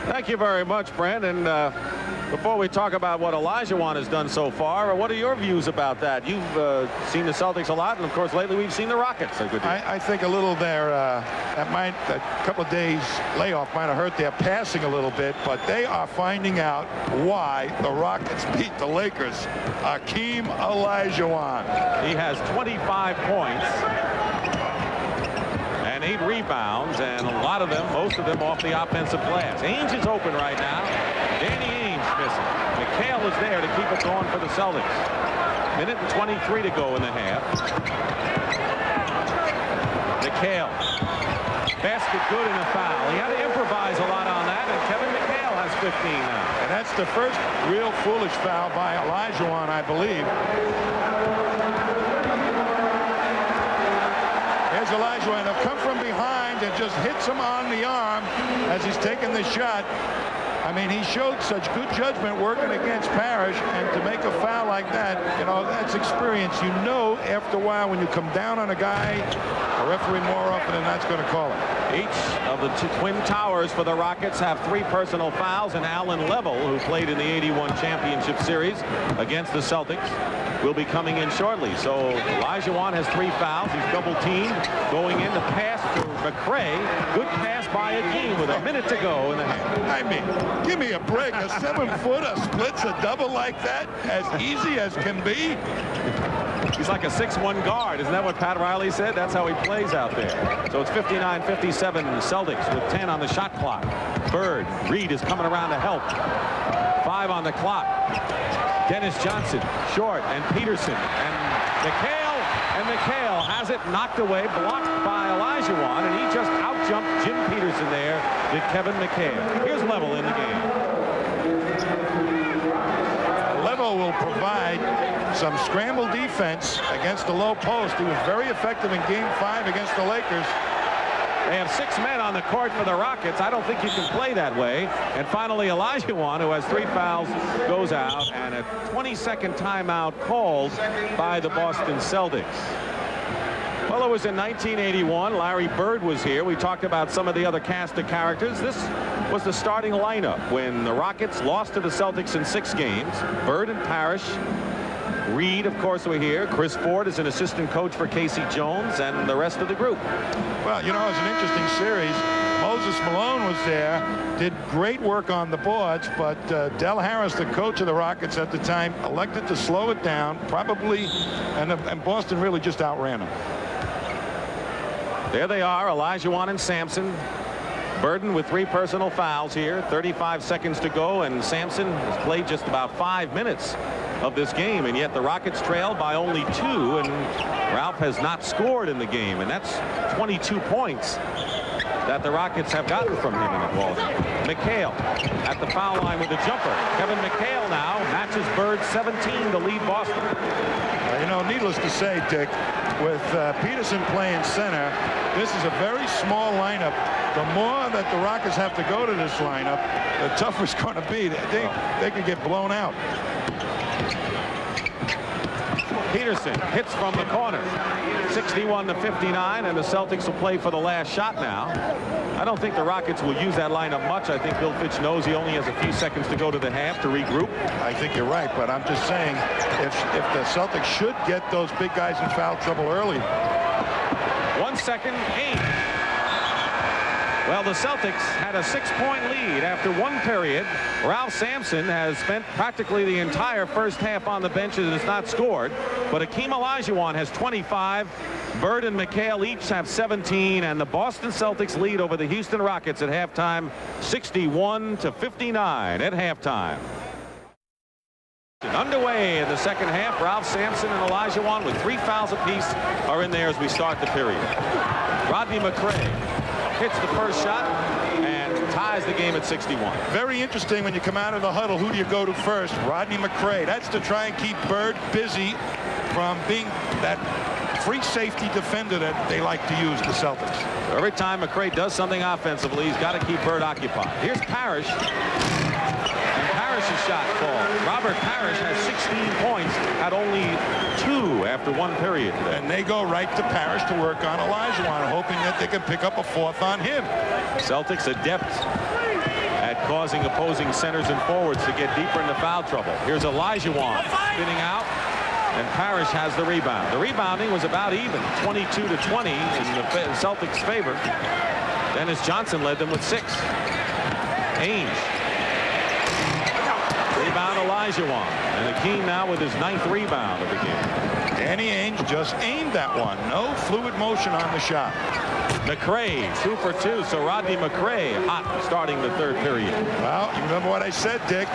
Thank you very much, Brent. And before we talk about what Olajuwon has done so far, what are your views about that? You've seen the Celtics a lot, and of course lately we've seen the Rockets. I think a little there, a couple of days layoff might have hurt their passing a little bit, but they are finding out why the Rockets beat the Lakers. Hakeem Olajuwon. He has 25 points and 8 rebounds, and a lot of them, most of them off the offensive glass. Ainge is open right now. Danny Ainge missing. McHale is there to keep it going for the Celtics. Minute and 23 to go in the half. McHale. Basket good and a foul. He had to improvise a lot on that, and Kevin McHale has 15 now. And that's the first real foolish foul by Olajuwon, I believe. Here's Olajuwon. He'll come from behind and just hits him on the arm as he's taking the shot. I mean, he showed such good judgment working against Parrish, and to make a foul like that, you know, that's experience. You know after a while when you come down on a guy, a referee more often than that's going to call it. Each of the Twin Towers for the Rockets have 3 personal fouls, and Alan Level, who played in the '81 championship series against the Celtics, will be coming in shortly. So Olajuwon has 3 fouls. He's double teamed. Going in, the pass to McRae. Good pass by Hakeem with a minute to go in the half. I mean, give me a break. A 7-footer splits a double like that, as easy as can be. He's like a 6'1" guard. Isn't that what Pat Riley said? That's how he plays out there. So it's 59-57 Celtics with 10 on the shot clock. Bird, Reed is coming around to help. 5 on the clock. Dennis Johnson, short, and Peterson, and McHale has it knocked away, blocked by Olajuwon, and he just out-jumped Jim Peterson there, did Kevin McHale. Here's Level in the game. Level will provide some scramble defense against the low post. He was very effective in Game 5 against the Lakers. They have 6 men on the court for the Rockets. I don't think you can play that way. And finally, Olajuwon, who has 3 fouls, goes out, and a 20-second timeout called by the Boston Celtics. Well, it was in 1981. Larry Bird was here. We talked about some of the other cast of characters. This was the starting lineup when the Rockets lost to the Celtics in 6 games. Bird and Parrish. Reed, of course, were here. Chris Ford is an assistant coach for Casey Jones and the rest of the group. Well, you know, it's an interesting series. Moses Malone was there, did great work on the boards, but Del Harris, the coach of the Rockets at the time, elected to slow it down, probably, and Boston really just outran him. There they are, Olajuwon and Sampson. Burden with 3 personal fouls here. 35 seconds to go, and Sampson has played just about 5 minutes of this game, and yet the Rockets trail by only 2, and Ralph has not scored in the game, and that's 22 points that the Rockets have gotten from him in the ball. McHale at the foul line with a jumper. Kevin McHale now matches Bird 17 to lead Boston. You know, needless to say, Dick, with Peterson playing center, this is a very small lineup. The more that the Rockets have to go to this lineup, the tougher it's going to be. They could get blown out. Peterson hits from the corner. 61-59, and the Celtics will play for the last shot now. I don't think the Rockets will use that lineup much. I think Bill Fitch knows he only has a few seconds to go to the half to regroup. I think you're right, but I'm just saying if the Celtics should get those big guys in foul trouble early. 1 second, 8. Well, the Celtics had a 6-point lead after 1 period. Ralph Sampson has spent practically the entire first half on the bench and has not scored. But Hakeem Olajuwon has 25. Bird and McHale each have 17. And the Boston Celtics lead over the Houston Rockets at halftime, 61-59 at halftime. Underway in the second half. Ralph Sampson and Olajuwon with 3 fouls apiece are in there as we start the period. Rodney McRae hits the first shot and ties the game at 61. Very interesting when you come out of the huddle. Who do you go to first? Rodney McRae. That's to try and keep Bird busy from being that free safety defender that they like to use, the Celtics. Every time McRae does something offensively, he's got to keep Bird occupied. Here's Parrish. And Parrish's shot falls. Robert Parrish has 16 points at only 2 after 1 period today. And they go right to Parrish to work on Olajuwon, hoping that they can pick up a 4th on him. Celtics adept at causing opposing centers and forwards to get deeper into foul trouble. Here's Olajuwon spinning out, and Parrish has the rebound. The rebounding was about even, 22-20 in the Celtics' favor. Dennis Johnson led them with 6. Ainge. Rebound Olajuwon. And Hakeem now with his 9th rebound of the game. Danny Ainge just aimed that one. No fluid motion on the shot. McRae 2 for 2, so Rodney McRae hot starting the 3rd period. Well, you remember what I said, Dick.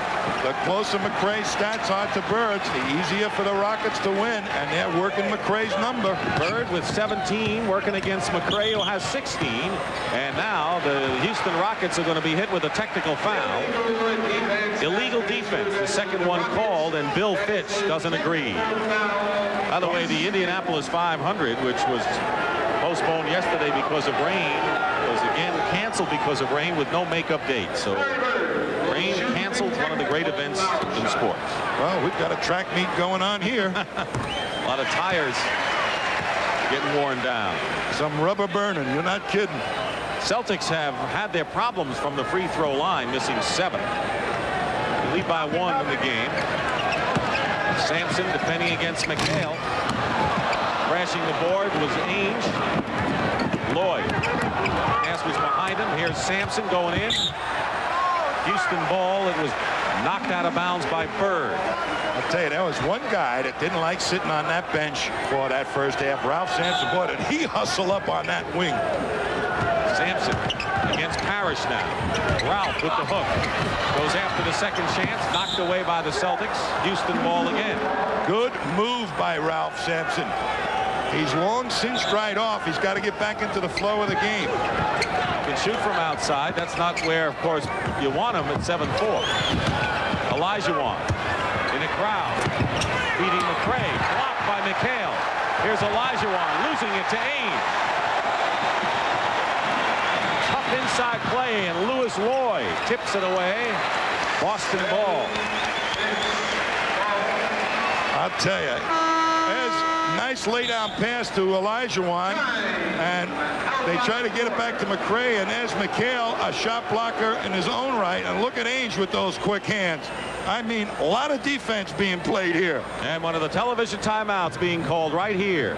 The closer McRae's stats are to Bird's, the easier for the Rockets to win, and they're working McRae's number. Bird with 17 working against McRae, who has 16, and now the Houston Rockets are going to be hit with a technical foul. Illegal defense, the second one called, and Bill Fitch doesn't agree. By the way, the Indianapolis 500, which was postponed yesterday because of rain, was again canceled because of rain with no makeup date. So rain canceled one of the great events in sports. Well, we've got a track meet going on here. A lot of tires getting worn down. Some rubber burning. You're not kidding. Celtics have had their problems from the free throw line, missing 7. They lead by 1 in the game. Sampson defending against McHale. Crashing the board was Ainge. Lloyd. Pass was behind him. Here's Sampson going in. Houston ball. It was knocked out of bounds by Bird. I'll tell you, there was one guy that didn't like sitting on that bench for that first half. Ralph Sampson. Boy, did he hustle up on that wing. Sampson against Parrish now. Ralph with the hook. Goes after the second chance. Knocked away by the Celtics. Houston ball again. Good move by Ralph Sampson. He's long cinched right off. He's got to get back into the flow of the game. Can shoot from outside. That's not where, of course, you want him at 7-4. Olajuwon in a crowd. Beating McRae. Blocked by McHale. Here's Olajuwon losing it to Ainge. Tough inside play, and Lewis Lloyd tips it away. Boston ball. I'll tell you, there's a nice lay-down pass to Olajuwon, and they try to get it back to McRae, and there's McHale, a shot blocker in his own right, and look at Ainge with those quick hands. I mean, a lot of defense being played here. And one of the television timeouts being called right here.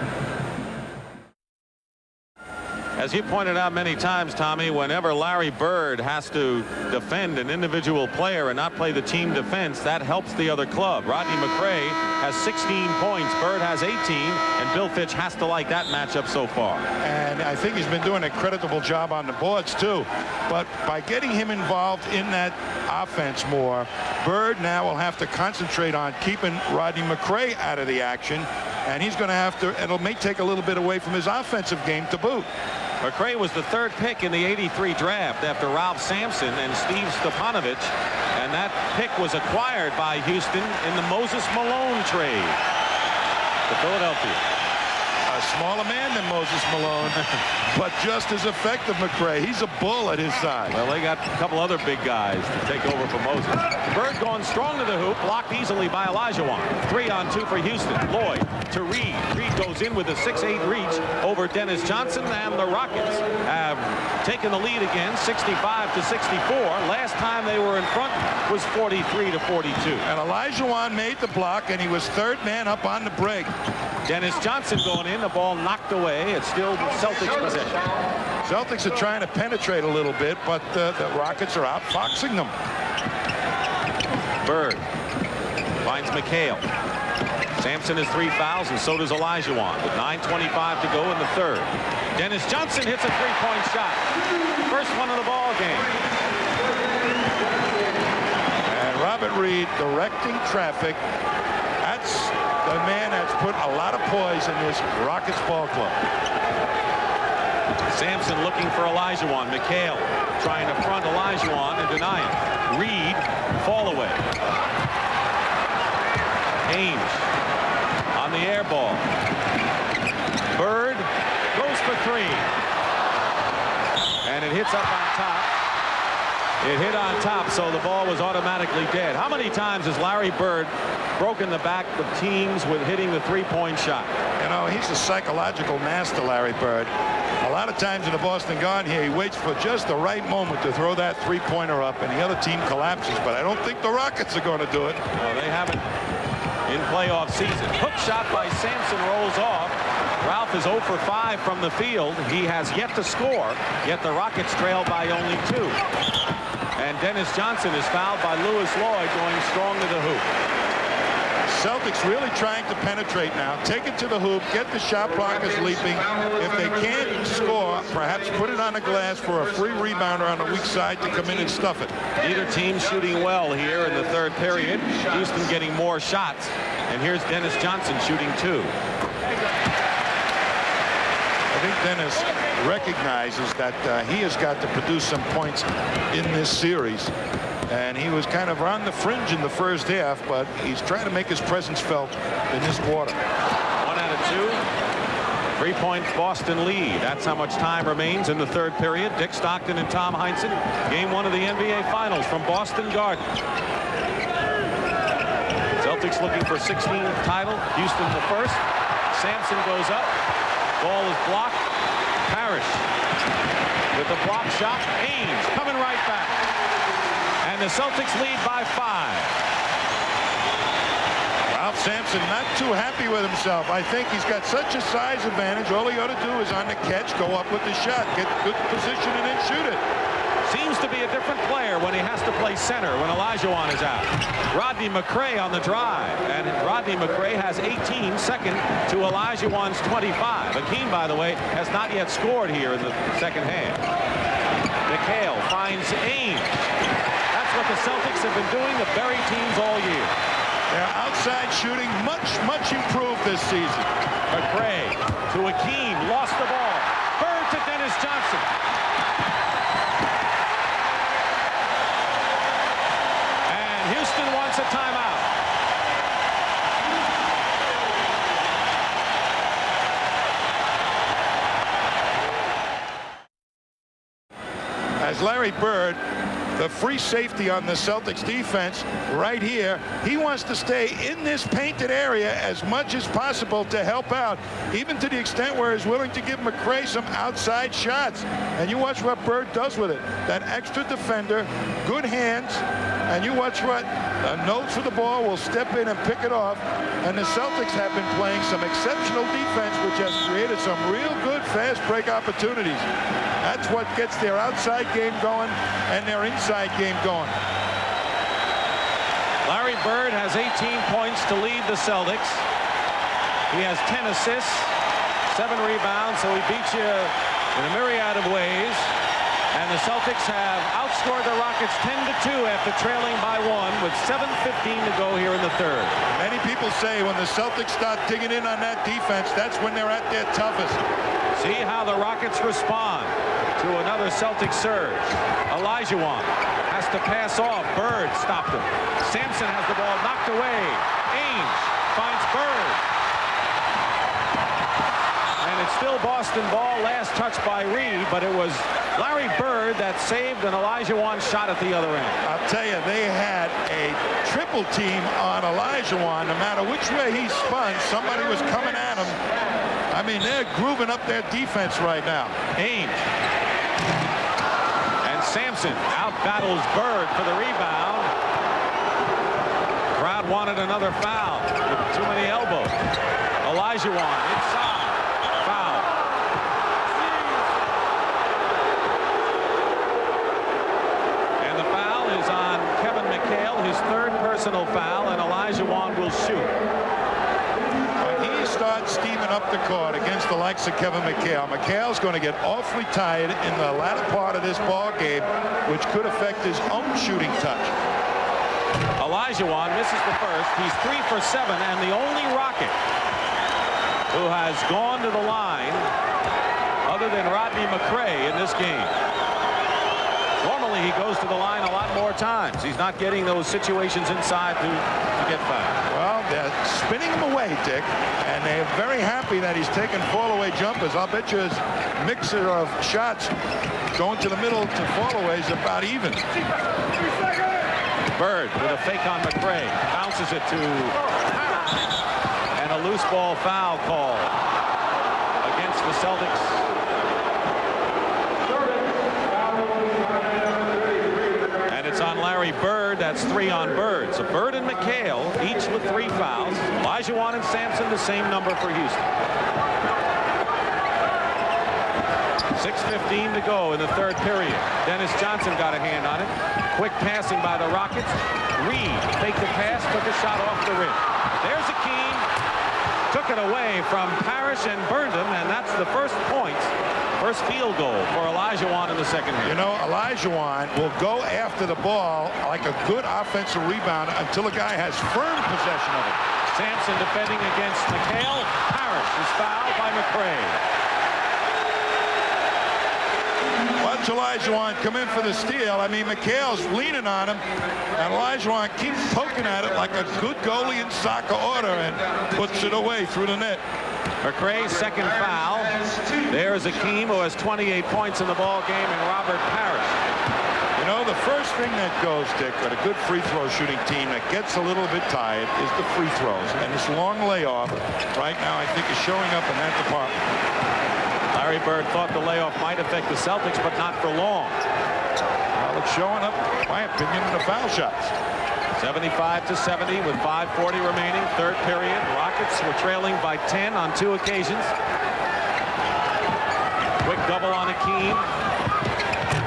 As you pointed out many times, Tommy, whenever Larry Bird has to defend an individual player and not play the team defense, that helps the other club. Rodney McRae has 16 points. Bird has 18, and Bill Fitch has to like that matchup so far. And I think he's been doing a creditable job on the boards, too. But by getting him involved in that offense more, Bird now will have to concentrate on keeping Rodney McRae out of the action. And he's going to have to, it may take a little bit away from his offensive game to boot. McRae was the 3rd pick in the '83 draft after Ralph Sampson and Steve Stepanovich, and that pick was acquired by Houston in the Moses Malone trade to Philadelphia. A smaller man than Moses Malone, but just as effective. McRae. He's a bull at his side. Well, they got a couple other big guys to take over for Moses. Bird going strong to the hoop, blocked easily by Olajuwon. 3-on-2 for Houston. Lloyd to Reed. Reed goes in with a 6'8" reach over Dennis Johnson, and the Rockets have taken the lead again, 65-64. Last time they were in front was 43-42. And Olajuwon made the block, and he was 3rd man up on the break. Dennis Johnson going in, the ball knocked away. It's still Celtics possession. Celtics are trying to penetrate a little bit, but the Rockets are outfoxing them. Bird finds McHale. Sampson has 3 fouls, and so does Olajuwon, with 9:25 to go in the 3rd. Dennis Johnson hits a 3-point shot. First one of the ball game. And Robert Reed directing traffic. That's the man that's put a lot of poise in this Rockets ball club. Sampson looking for Olajuwon. McHale trying to front Olajuwon and deny him. Reed, fall away. Ainge on the air ball. Bird goes for 3. And it hits up on top. It hit on top, so the ball was automatically dead. How many times has Larry Bird broken the back of teams with hitting the 3-point shot? You know, he's a psychological master, Larry Bird. A lot of times in the Boston Garden here, he waits for just the right moment to throw that 3-pointer up, and the other team collapses. But I don't think the Rockets are going to do it. Well, they haven't in playoff season. Hook shot by Sampson rolls off. Ralph is 0 for 5 from the field. He has yet to score, yet the Rockets trail by only 2. And Dennis Johnson is fouled by Lewis Lloyd, going strong to the hoop. Celtics really trying to penetrate now. Take it to the hoop, get the shot blockers leaping. If they can't score, perhaps put it on the glass for a free rebounder on the weak side to come in and stuff it. Neither team shooting well here in the 3rd period. Houston getting more shots. And here's Dennis Johnson shooting 2. I think Dennis recognizes that he has got to produce some points in this series. And he was kind of on the fringe in the first half, but he's trying to make his presence felt in this quarter. 1 out of 2. 3-point Boston lead. That's how much time remains in the third period. Dick Stockton and Tom Heinsohn. Game 1 of the NBA Finals from Boston Garden. Celtics looking for 16th title. Houston the first. Sampson goes up. Ball is blocked. Parrish with the block shot. Ames coming right back. And the Celtics lead by 5. Ralph Sampson not too happy with himself. I think he's got such a size advantage. All he ought to do is on the catch, go up with the shot, get good position, and then shoot it. Seems to be a different player when he has to play center when Olajuwon is out. Rodney McRae on the drive. And Rodney McRae has 18, second to Olajuwon's 25. Hakeem, by the way, has not yet scored here in the second half. McHale finds Ames. That's what the Celtics have been doing to bury teams all year. Their outside shooting much improved this season. McRae to Hakeem, lost the ball. Bird to Dennis Johnson. And Houston wants a timeout. As Larry Bird, the free safety on the Celtics defense right here, he wants to stay in this painted area as much as possible to help out, even to the extent where he's willing to give McRae some outside shots. And you watch what Bird does with it. That extra defender, good hands, and you watch what nose for the ball will step in and pick it off. And the Celtics have been playing some exceptional defense, which has created some real good fast break opportunities. That's what gets their outside game going and their inside game going. Larry Bird has 18 points to lead the Celtics. He has 10 assists, 7 rebounds, so he beats you in a myriad of ways. And the Celtics have outscored the Rockets 10-2 after trailing by 1 with 7:15 to go here in the third. Many people say when the Celtics start digging in on that defense, that's when they're at their toughest. See how the Rockets respond to another Celtic surge. Olajuwon has to pass off. Bird stopped him. Sampson has the ball knocked away. Ames finds Bird. And it's still Boston ball. Last touch by Reed, but it was Larry Bird that saved an Olajuwon shot at the other end. I'll tell you, they had a triple team on Olajuwon. No matter which way he spun, somebody was coming at him. I mean, they're grooving up their defense right now. Ames. And Sampson out-battles Bird for the rebound. Crowd wanted another foul with too many elbows. Olajuwon inside. Foul. And the foul is on Kevin McHale, his third personal foul, and Olajuwon will shoot. Start steaming up the court against the likes of Kevin McHale. McHale's going to get awfully tired in the latter part of this ball game, which could affect his own shooting touch. Olajuwon misses the first. He's 3 for 7, and the only Rocket who has gone to the line other than Rodney McRae in this game. Normally he goes to the line a lot more times. He's not getting those situations inside to get fouled. Well, they're spinning him away, Dick, and they're very happy that he's taking fall-away jumpers. I'll bet you his mixer of shots going to the middle to fall-aways about even. Bird with a fake on McRae. Bounces it to... And a loose ball foul call against the Celtics. It's on Larry Bird. That's 3 on Bird. So Bird and McHale each with 3 fouls. Olajuwon and Sampson the same number for Houston. 6:15 to go in the third period. Dennis Johnson got a hand on it. Quick passing by the Rockets. Reed faked the pass, took a shot off the rim. There's Hakeem. Took it away from Parrish and burned him, and that's the first point. First field goal for Olajuwon in the second half. You know, Olajuwon will go after the ball like a good offensive rebounder until a guy has firm possession of it. Sampson defending against McHale. Parrish is fouled by McRae. Watch Olajuwon come in for the steal. I mean, McHale's leaning on him, and Olajuwon keeps poking at it like a good goalie in soccer order and puts it away through the net. McRae's second foul. There's Hakeem, who has 28 points in the ball game, and Robert Parrish. You know, the first thing that goes, Dick, with a good free throw shooting team that gets a little bit tired is the free throws. And this long layoff right now, I think, is showing up in that department. Larry Bird thought the layoff might affect the Celtics, but not for long. Well, it's showing up, in my opinion, in the foul shots. 75-70 with 5:40 remaining, third period. Rockets were trailing by 10 on 2 occasions. Quick double on Hakeem.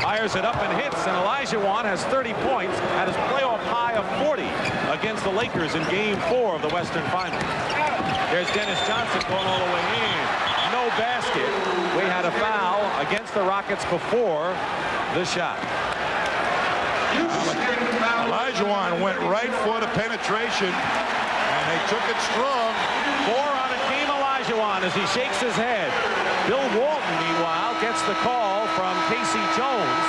Fires it up and hits, and Olajuwon has 30 points at his playoff high of 40 against the Lakers in Game 4 of the Western Finals. There's Dennis Johnson going all the way in. No basket. We had a foul against the Rockets before the shot. Olajuwon went right for the penetration, and they took it strong. 4 on Hakeem Olajuwon as he shakes his head. Bill Walton, meanwhile, gets the call from Casey Jones.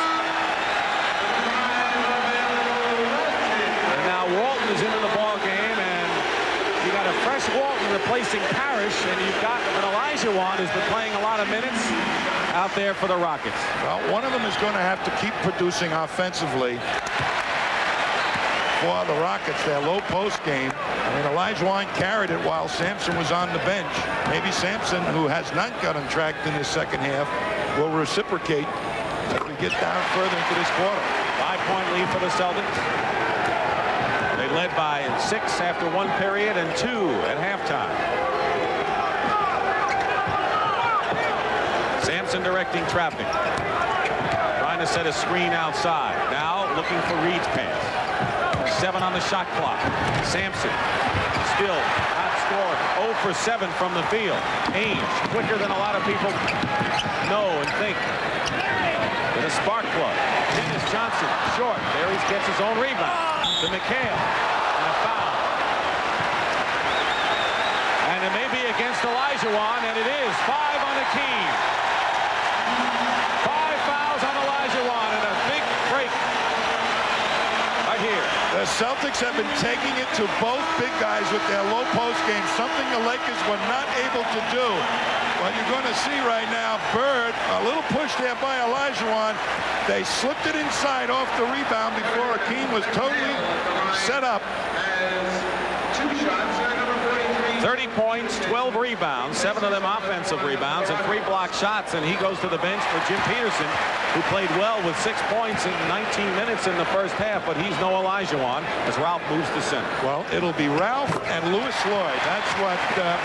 And now Walton is into the ball game, and you got a fresh Walton replacing Parrish, and you've got an Olajuwon who's been playing a lot of minutes out there for the Rockets. Well, one of them is going to have to keep producing offensively for the Rockets, their low post game. I mean, Olajuwon carried it while Sampson was on the bench. Maybe Sampson, who has not gotten tracked in this second half, will reciprocate as we get down further into this quarter. 5-point lead for the Celtics. They led by 6 after 1 period and 2 at halftime. Sampson directing traffic. Trying to set a screen outside. Now looking for Reed's pass. 7 on the shot clock. Sampson still not scoring. 0 for 7 from the field. Ainge quicker than a lot of people know and think. With a spark plug. Dennis Johnson short. There he gets his own rebound. To McHale. And a foul. And it may be against Olajuwon, and it is. 5 on Hakeem. 5 fouls on Olajuwon and a big break right here. The Celtics have been taking it to both big guys with their low post game, something the Lakers were not able to do. Well, you're going to see right now, Bird, a little push there by Olajuwon. They slipped it inside off the rebound before Hakeem was totally set up. 30 points, 12 rebounds, 7 of them offensive rebounds, and 3 block shots, and he goes to the bench for Jim Peterson, who played well with 6 points in 19 minutes in the first half, but he's no Olajuwon as Ralph moves to center. Well, it'll be Ralph and Louis Lloyd. That's what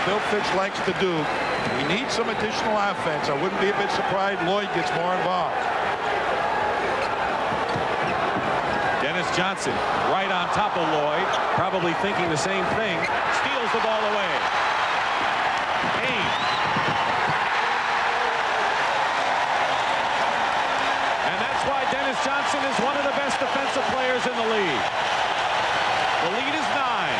Bill Fitch likes to do. We need some additional offense. I wouldn't be a bit surprised Lloyd gets more involved. Dennis Johnson right on top of Lloyd, probably thinking the same thing. Steals the ball away. Ainge. And that's why Dennis Johnson is one of the best defensive players in the league. The lead is 9.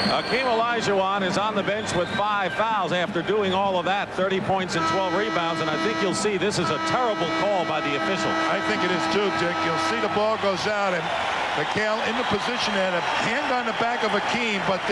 Hakeem Olajuwon is on the bench with 5 fouls after doing all of that. 30 points and 12 rebounds, and I think you'll see this is a terrible call by the official. I think it is too, Dick. You'll see the ball goes out, and McHale in the position there, a hand on the back of Hakeem, but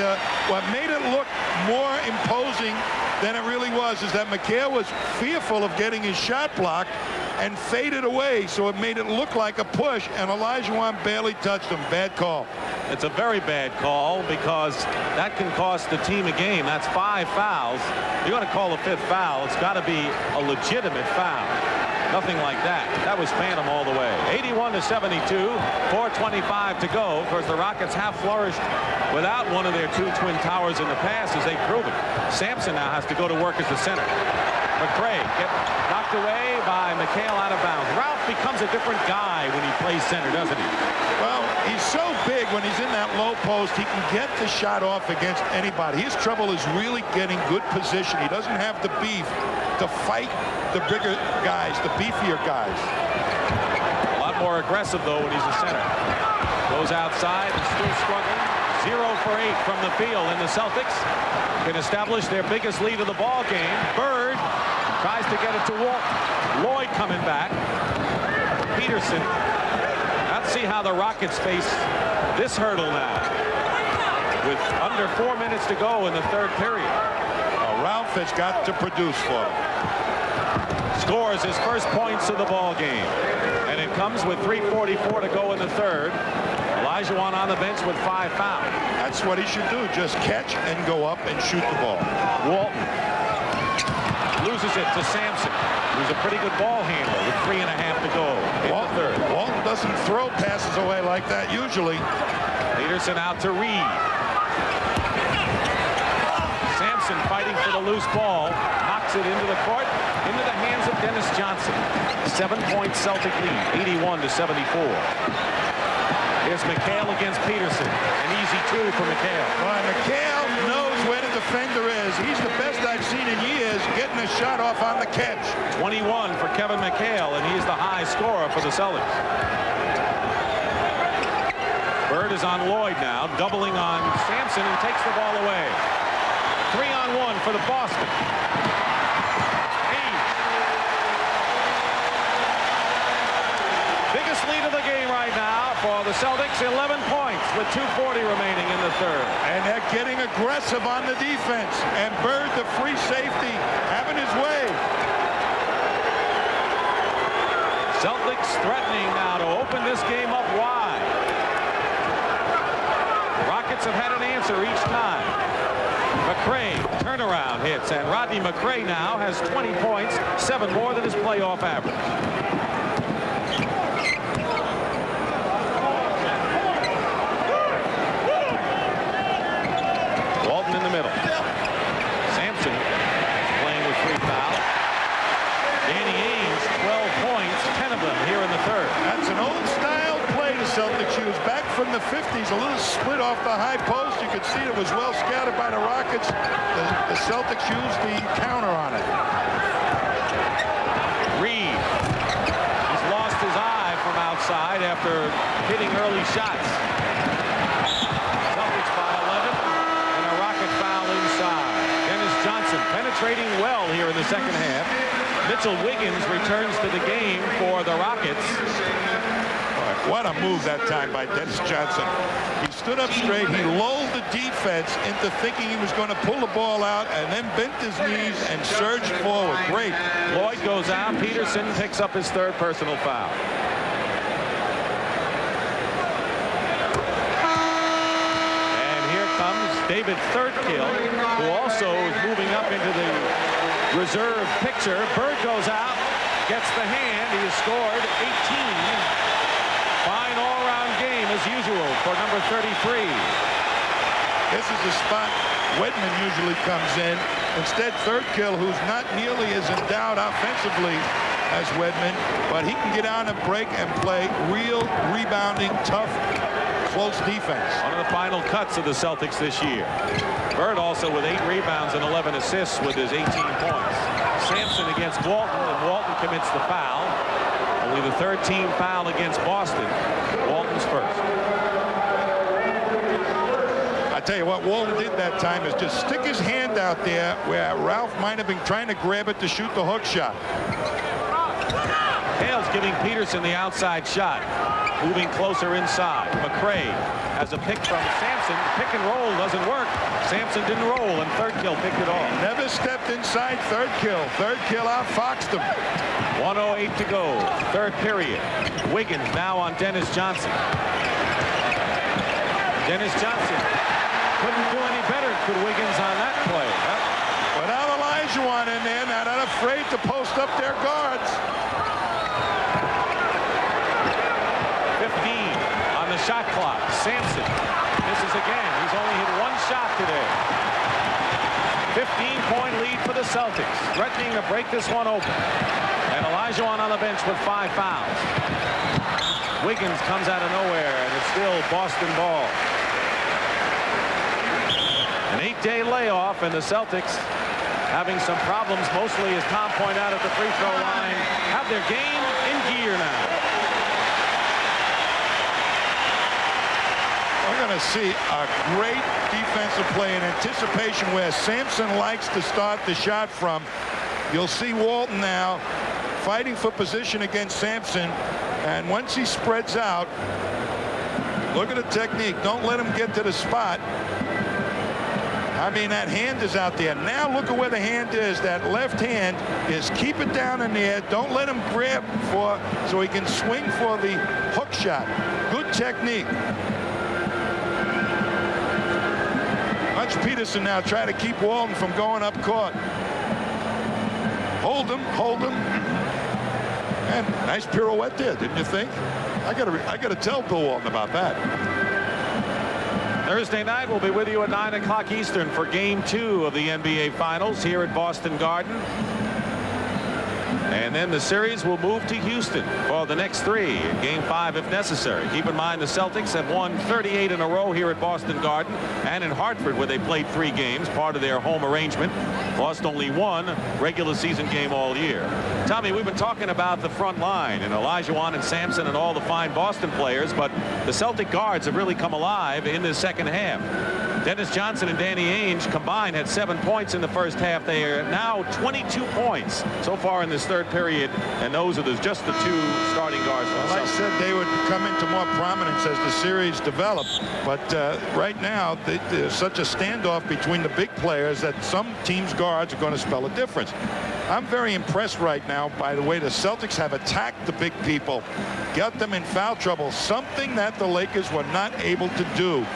what made it look more imposing than it really was is that McHale was fearful of getting his shot blocked and faded away, so it made it look like a push, and Olajuwon barely touched him. Bad call. It's a very bad call because that can cost the team a game. That's 5 fouls. You're going to call a 5th foul. It's got to be a legitimate foul. Nothing like that. That was phantom all the way. 81-72, 4:25 to go. Of course, the Rockets have flourished without one of their 2 twin towers in the past, as they've proven. Sampson now has to go to work as the center. McRae get knocked away by McHale out of bounds. Ralph becomes a different guy when he plays center, doesn't he? Well, he's so big when he's in that low post, he can get the shot off against anybody. His trouble is really getting good position. He doesn't have the beef to fight the bigger guys, the beefier guys. A lot more aggressive, though, when he's a center. Goes outside and still struggling. 0 for 8 from the field, and the Celtics can establish their biggest lead of the ball game. Bird tries to get it to Walt. Lloyd coming back. Peterson. That's see how the Rockets face this hurdle now. With under 4 minutes to go in the third period. Ralph has got to produce for him. Scores his first points of the ball game. And it comes with 3:44 to go in the third. Olajuwon on the bench with 5 fouls. That's what he should do. Just catch and go up and shoot the ball. Walton loses it to Sampson, who's a pretty good ball handler with 3.5 to go in the third. Walton doesn't throw passes away like that usually. Peterson out to Reed. Sampson fighting for the loose ball, knocks it into the court, into the hands of Dennis Johnson. 7-point Celtic lead, 81-74. Here's McHale against Peterson. An easy 2 for McHale. Well, McHale knows where the defender is. He's the best I've seen in years getting a shot off on the catch. 21 for Kevin McHale, and he's the high scorer for the Celtics. Bird is on Lloyd now, doubling on Sampson, and takes the ball away. 3-on-1 for the Boston. Biggest lead of the game right now for the Celtics, 11 points with 2:40 remaining in the third. And they're getting aggressive on the defense. And Bird, the free safety, having his way. Celtics threatening now to open this game up wide. The Rockets have had an answer each time. McRae turnaround hits, and Rodney McRae now has 20 points, 7 more than his playoff average. In the middle. Sampson playing with 3 fouls. Danny Ainge, 12 points, 10 of them here in the third. That's an old style play the Celtics use back from the 50s. A little split off the high post. You could see it was well scouted by the Rockets. The Celtics used the counter on it. Reed. He's lost his eye from outside after hitting early shots. Celtics by 11. Foul inside. Dennis Johnson penetrating well here in the second half. Mitchell Wiggins returns to the game for the Rockets. What a move that time by Dennis Johnson. He stood up straight. He lulled the defense into thinking he was going to pull the ball out and then bent his knees and surged forward. Great. Lloyd goes out. Peterson picks up his third personal foul. David Thirdkill, who also is moving up into the reserve picture. Bird goes out, gets the hand. He has scored 18. Fine all-round game as usual for number 33. This is the spot Wedman usually comes in. Instead, Thirdkill, who's not nearly as endowed offensively as Wedman, but he can get on a break and play real rebounding, tough, close defense. One of the final cuts of the Celtics this year. Bird also with 8 rebounds and 11 assists with his 18 points. Sampson against Walton, and Walton commits the foul. Only the third team foul against Boston. Walton's first. I tell you what Walton did that time is just stick his hand out there where Ralph might have been trying to grab it to shoot the hook shot. Hale's giving Peterson the outside shot. Moving closer inside. McRae has a pick from Sampson. Pick and roll doesn't work. Sampson didn't roll, and Thirdkill picked it off. Never stepped inside Thirdkill. Thirdkill outfoxed him. 1:08 to go. Third period. Wiggins now on Dennis Johnson. Dennis Johnson couldn't do any better, could Wiggins, on that play. Without Olajuwon in there, not afraid to post up their guards. 15 on the shot clock. Sampson misses again. He's only hit 1 shot today. 15-point lead for the Celtics, threatening to break this one open. And Olajuwon on the bench with 5 fouls. Wiggins comes out of nowhere, and it's still Boston ball. An 8-day layoff, and the Celtics having some problems, mostly, as Tom pointed out, at the free throw line, have their game in gear now. We're going to see a great defensive play in anticipation where Sampson likes to start the shot from. You'll see Walton now fighting for position against Sampson, and once he spreads out, look at the technique. Don't let him get to the spot. I mean, that hand is out there. Now look at where the hand is. That left hand is keep it down in the air. Don't let him grab so he can swing for the hook shot. Good technique. Watch Peterson now try to keep Walton from going up court. Hold him. And nice pirouette there, didn't you think? I gotta tell Bill Walton about that. Thursday night, we'll be with you at 9 o'clock Eastern for Game 2 of the NBA Finals here at Boston Garden. And then the series will move to Houston for the next 3, Game 5 if necessary. Keep in mind the Celtics have won 38 in a row here at Boston Garden and in Hartford, where they played 3 games, part of their home arrangement. Lost only 1 regular season game all year. Tommy, we've been talking about the front line and Olajuwon and Sampson and all the fine Boston players, but the Celtic guards have really come alive in the second half. Dennis Johnson and Danny Ainge combined had 7 points in the first half. They are now 22 points so far in this third period, and those are just the 2 starting guards. Well, I said they would come into more prominence as the series developed, but right now there's such a standoff between the big players that some teams' guards are going to spell a difference. I'm very impressed right now by the way the Celtics have attacked the big people, got them in foul trouble, something that the Lakers were not able to do.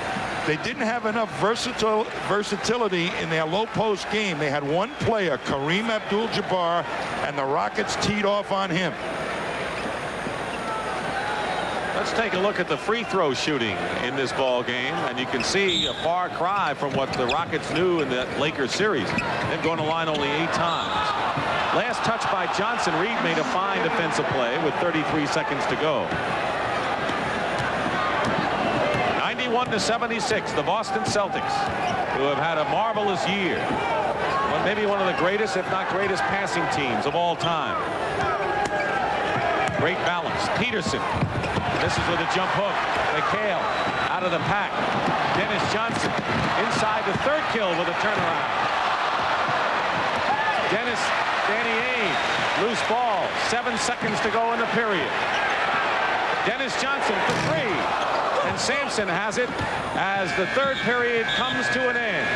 They didn't have enough versatility in their low post game. They had one player, Kareem Abdul-Jabbar, and the Rockets teed off on him. Let's take a look at the free throw shooting in this ball game, and you can see a far cry from what the Rockets knew in the Lakers series. They've gone to line only 8 times. Last touch by Johnson. Reed made a fine defensive play with 33 seconds to go. 91-76, the Boston Celtics, who have had a marvelous year. Well, maybe one of the greatest, if not greatest, passing teams of all time. Great balance. Peterson. This is with a jump hook. McHale out of the pack. Dennis Johnson inside the third kill with a turnaround. Danny Ainge, loose ball. 7 seconds to go in the period. Dennis Johnson for 3. And Sampson has it as the third period comes to an end.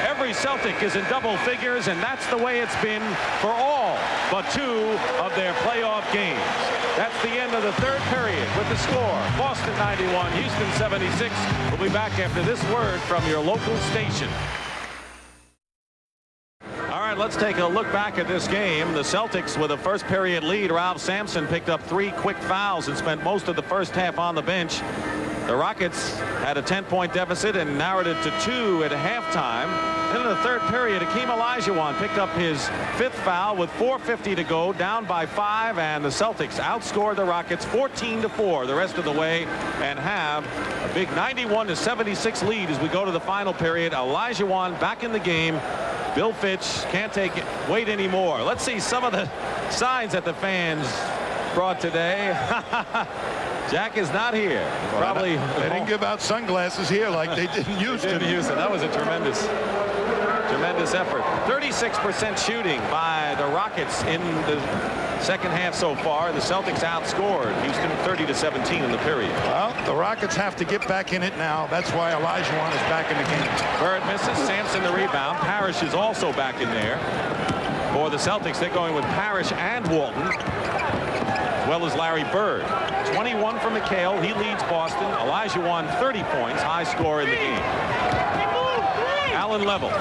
Every Celtic is in double figures, and that's the way it's been for all but 2 of their playoff games. That's the end of the third period with the score. Boston 91, Houston 76. We'll be back after this word from your local station. All right, let's take a look back at this game. The Celtics with a first period lead. Ralph Sampson picked up 3 quick fouls and spent most of the first half on the bench. The Rockets had a 10-point deficit and narrowed it to 2 at halftime. Then in the third period, Hakeem Olajuwon picked up his 5th foul with 4:50 to go, down by 5, and the Celtics outscored the Rockets 14-4 the rest of the way and have a big 91-76 lead as we go to the final period. Olajuwon back in the game. Bill Fitch can't wait anymore. Let's see some of the signs that the fans brought today. Jack is not here. Probably they didn't give out sunglasses here like they did in Houston. That was a tremendous effort. 36% shooting by the Rockets in the second half so far. The Celtics outscored Houston 30-17 in the period. Well, the Rockets have to get back in it now. That's why Olajuwon is back in the game. Bird misses. Sampson the rebound. Parrish is also back in there. For the Celtics, they're going with Parrish and Walton, as well as Larry Bird. 21 for McHale. He leads Boston. Olajuwon 30 points, high score in the game. Allen level.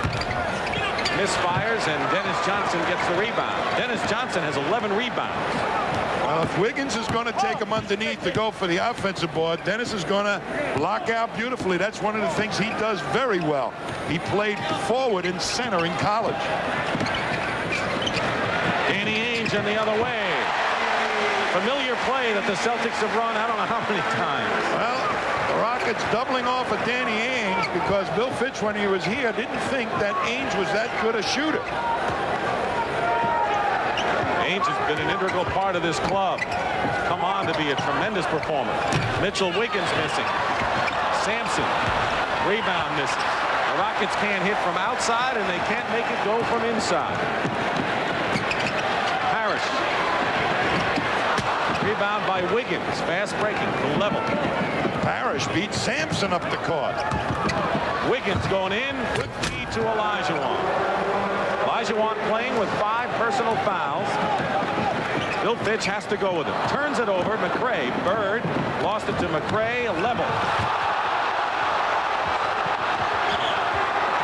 Misfires, and Dennis Johnson gets the rebound. Dennis Johnson has 11 rebounds. Well, if Wiggins is going to take him underneath to go for the offensive board, Dennis is going to block out beautifully. That's one of the things he does very well. He played forward and center in college. Danny Ainge on the other way. Familiar play that the Celtics have run I don't know how many times. Well, the Rockets doubling off of Danny Ainge because Bill Fitch, when he was here, didn't think that Ainge was that good a shooter. Ainge has been an integral part of this club. Come on to be a tremendous performer. Mitchell Wiggins missing. Sampson, rebound misses. The Rockets can't hit from outside, and they can't make it go from inside. Parrish rebound by Wiggins. Fast breaking to level. Parrish beat Sampson up the court. Wiggins going in. Good feed to Olajuwon. Olajuwon playing with 5 personal fouls. Bill Fitch has to go with him. Turns it over. McRae. Bird lost it to McRae. Level.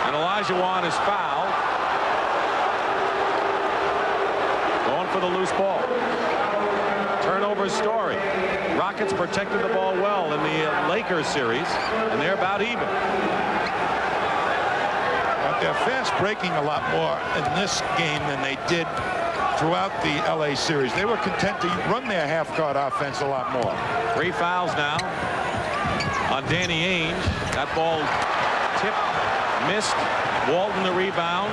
And Olajuwon is fouled. Going for the loose ball. Turnover Story. Rockets protected the ball well in the Lakers series, and they're about even. But they're fast breaking a lot more in this game than they did throughout the LA series. They were content to run their half-court offense a lot more. 3 fouls now on Danny Ainge. That ball tipped, missed. Walton the rebound.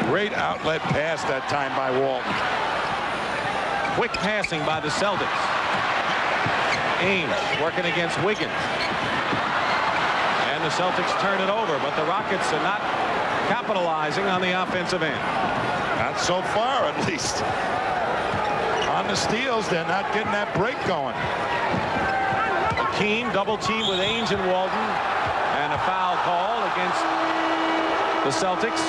Great outlet pass that time by Walton. Quick passing by the Celtics. Ainge working against Wiggins. And the Celtics turn it over, but the Rockets are not capitalizing on the offensive end. Not so far, at least. On the steals, they're not getting that break going. Hakeem double team with Ainge and Walton, and a foul call against the Celtics.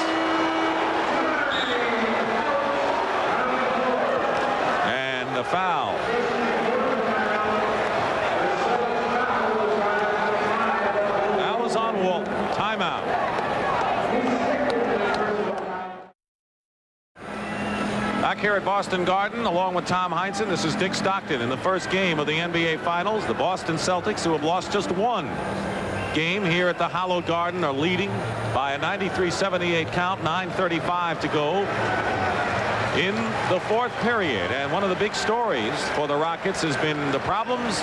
And the foul. That was on Walton. Timeout. Back here at Boston Garden, along with Tom Heinsohn, this is Dick Stockton in the first game of the NBA Finals. The Boston Celtics, who have lost just 1 game here at the Hallowed Garden, are leading by a 93-78 count, 9:35 to go in the 4th period. And one of the big stories for the Rockets has been the problems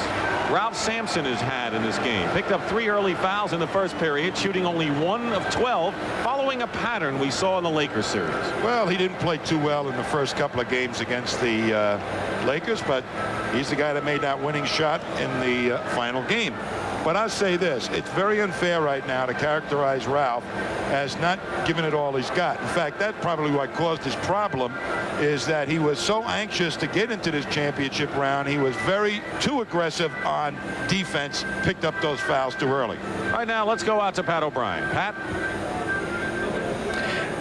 Ralph Sampson has had in this game. Picked up 3 early fouls in the first period, shooting only 1 of 12, following a pattern we saw in the Lakers series. Well, he didn't play too well in the first couple of games against the Lakers, but he's the guy that made that winning shot in the final game. But I'll say this, it's very unfair right now to characterize Ralph as not giving it all he's got. In fact, that's probably what caused his problem, is that he was so anxious to get into this championship round. He was too aggressive on defense, picked up those fouls too early. Right now, let's go out to Pat O'Brien. Pat?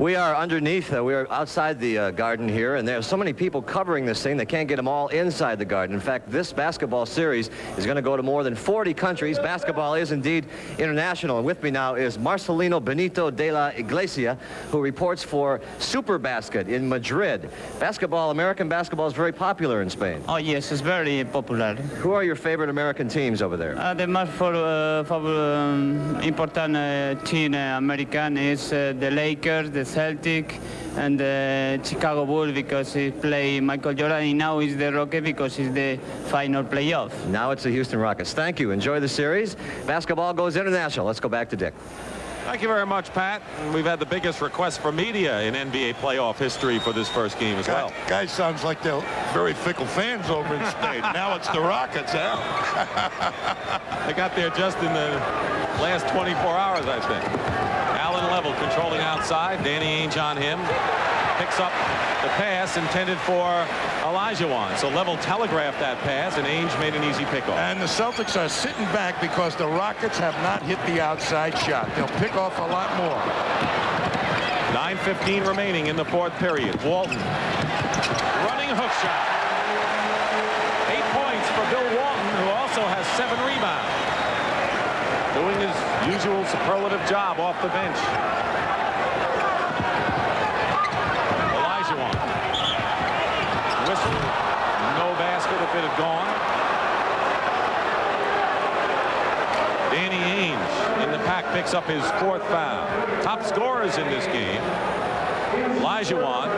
We are underneath, we are outside the garden here, and there are so many people covering this thing, they can't get them all inside the garden. In fact, this basketball series is going to go to more than 40 countries. Basketball is indeed international, and with me now is Marcelino Benito de la Iglesia, who reports for Superbasket in Madrid. Basketball, American basketball, is very popular in Spain. Oh, yes, it's very popular. Who are your favorite American teams over there? The most important team American is the Lakers, the Celtics, and the Chicago Bulls, because he play Michael Jordan, and now is the Rockets because it's the final playoff. Now it's the Houston Rockets. Thank you. Enjoy the series. Basketball goes international. Let's go back to Dick. Thank you very much, Pat. We've had the biggest request for media in NBA playoff history for this first game as well. Guy sounds like they're very fickle fans over in Spain. Now it's the Rockets, huh? They got there just in the last 24 hours, I think. Allen Level controlling outside. Danny Ainge on him. Picks up the pass intended for Olajuwon. So Level telegraphed that pass, and Ainge made an easy pickoff. And the Celtics are sitting back because the Rockets have not hit the outside shot. They'll pick off a lot more. 9:15 remaining in the 4th period. Walton. Running hook shot. 8 points for Bill Walton, who also has 7 rebounds. Doing his usual superlative job off the bench. Olajuwon. Whistle. No basket if it had gone. Danny Ainge in the pack picks up his 4th foul. Top scorers in this game. Olajuwon,